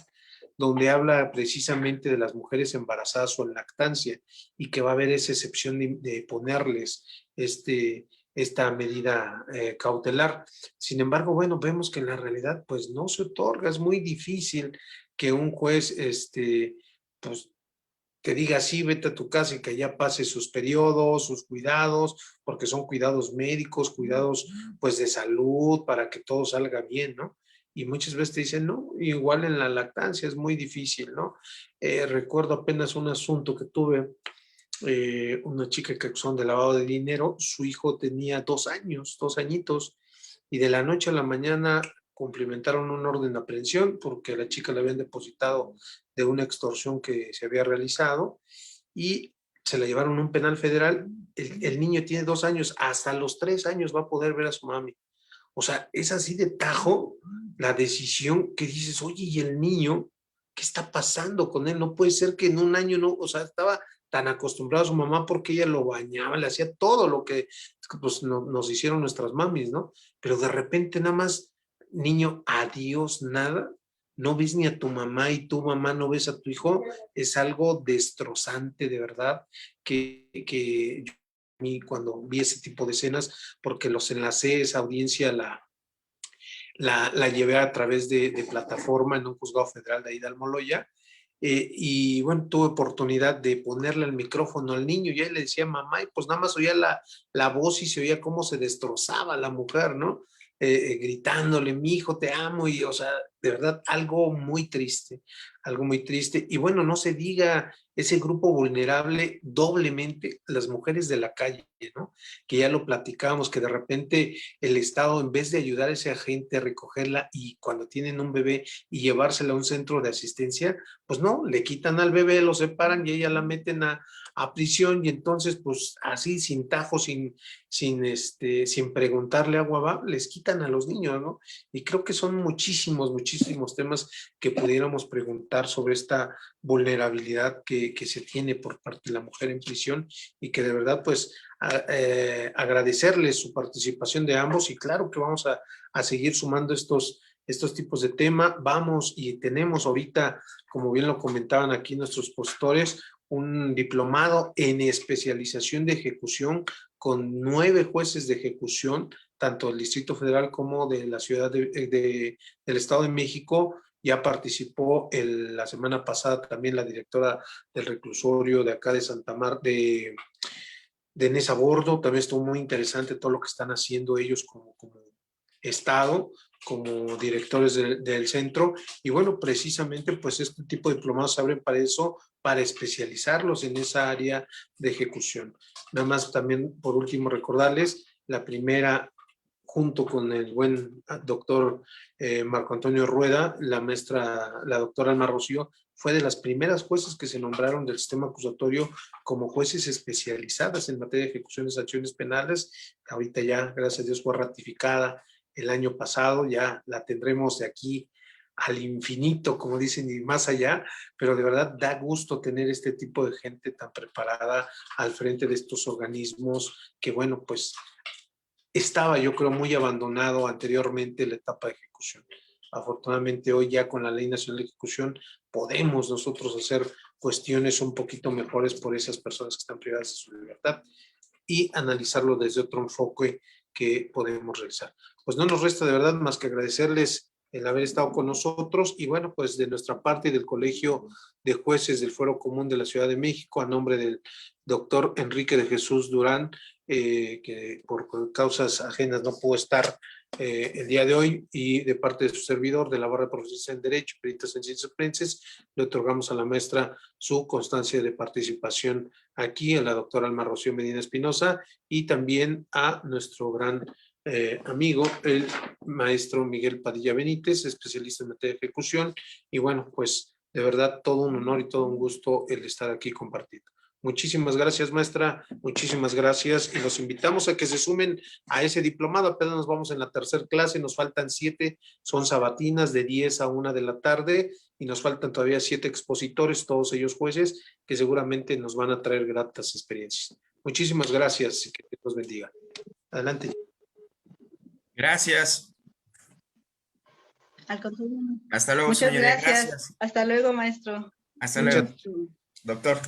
donde habla precisamente de las mujeres embarazadas o en lactancia y que va a haber esa excepción de ponerles esta medida cautelar. Sin embargo, bueno, vemos que en la realidad pues no se otorga, es muy difícil que un juez pues te diga sí, vete a tu casa y que ya pase sus periodos, sus cuidados, porque son cuidados médicos, cuidados pues de salud para que todo salga bien, ¿no? Y muchas veces te dicen, no, igual en la lactancia es muy difícil, ¿no? Recuerdo apenas un asunto que tuve, una chica que acusó de lavado de dinero, su hijo tenía 2 años, 2 añitos, y de la noche a la mañana cumplimentaron un orden de aprehensión porque a la chica le habían depositado de una extorsión que se había realizado y se la llevaron a un penal federal. El niño tiene 2 años, hasta los 3 años va a poder ver a su mami. O sea, es así de tajo la decisión que dices, oye, ¿y el niño? ¿Qué está pasando con él? No puede ser que en un año no, o sea, estaba tan acostumbrado a su mamá porque ella lo bañaba, le hacía todo lo que pues, nos hicieron nuestras mamis, ¿no? Pero de repente nada más, niño, adiós, nada, no ves ni a tu mamá y tu mamá no ves a tu hijo, es algo destrozante de verdad que yo, a mí cuando vi ese tipo de escenas, porque los enlacé, esa audiencia la llevé a través de plataforma en un juzgado federal de ahí de Almoloya, y bueno, tuve oportunidad de ponerle el micrófono al niño y ahí le decía mamá y pues nada más oía la voz y se oía cómo se destrozaba la mujer, ¿no? Gritándole, mi hijo, te amo, y o sea, de verdad algo muy triste, algo muy triste. Y bueno, no se diga ese grupo vulnerable doblemente, las mujeres de la calle, ¿no? Que ya lo platicábamos, que de repente el Estado, en vez de ayudar a esa gente a recogerla y cuando tienen un bebé y llevársela a un centro de asistencia, pues no, le quitan al bebé, lo separan y ella la meten a prisión, y entonces pues así sin tajo, sin preguntarle agua va, les quitan a los niños, ¿no? Y creo que son muchísimos, muchísimos temas que pudiéramos preguntar sobre esta vulnerabilidad que se tiene por parte de la mujer en prisión, y que de verdad pues agradecerles su participación de ambos, y claro que vamos a seguir sumando estos tipos de tema. Vamos y tenemos ahorita, como bien lo comentaban aquí nuestros postores, un diplomado en especialización de ejecución con 9 jueces de ejecución, tanto del Distrito Federal como de la Ciudad del Estado de México. Ya participó la semana pasada también la directora del reclusorio de acá de Santa Marta, de Nesa Bordo. También estuvo muy interesante todo lo que están haciendo ellos como Estado, como directores del centro. Y bueno, precisamente pues este tipo de diplomados se abren para eso, para especializarlos en esa área de ejecución. Nada más también por último recordarles, la primera, junto con el buen doctor Marco Antonio Rueda, la doctora Alma Rocío, fue de las primeras jueces que se nombraron del sistema acusatorio como jueces especializadas en materia de ejecuciones de acciones penales. Ahorita ya, gracias a Dios, fue ratificada el año pasado, ya la tendremos de aquí al infinito, como dicen, y más allá, pero de verdad da gusto tener este tipo de gente tan preparada al frente de estos organismos que, bueno, pues estaba, yo creo, muy abandonado anteriormente la etapa de ejecución. Afortunadamente hoy ya con la Ley Nacional de Ejecución podemos nosotros hacer cuestiones un poquito mejores por esas personas que están privadas de su libertad y analizarlo desde otro enfoque que podemos realizar. Pues no nos resta de verdad más que agradecerles el haber estado con nosotros, y bueno, pues de nuestra parte y del Colegio de Jueces del Fuero Común de la Ciudad de México, a nombre del doctor Enrique de Jesús Durán, que por causas ajenas no pudo estar el día de hoy, y de parte de su servidor de la barra de profesores en Derecho, peritos en Ciencias Forenses, le otorgamos a la maestra su constancia de participación aquí, a la doctora Alma Rocío Medina Espinosa, y también a nuestro gran amigo, el maestro Miguel Padilla Benítez, especialista en materia de ejecución. Y bueno, pues de verdad todo un honor y todo un gusto el estar aquí compartiendo. Muchísimas gracias, maestra, muchísimas gracias, y los invitamos a que se sumen a ese diplomado. Apenas nos vamos en la tercera clase, nos faltan 7, son sabatinas de 10 a 1 de la tarde, y nos faltan todavía 7 expositores, todos ellos jueces, que seguramente nos van a traer gratas experiencias. Muchísimas gracias y que Dios los bendiga. Adelante. Gracias. Al contrario. Hasta luego, Muchas señoría. gracias. Gracias. Hasta luego, maestro. Hasta luego, doctor.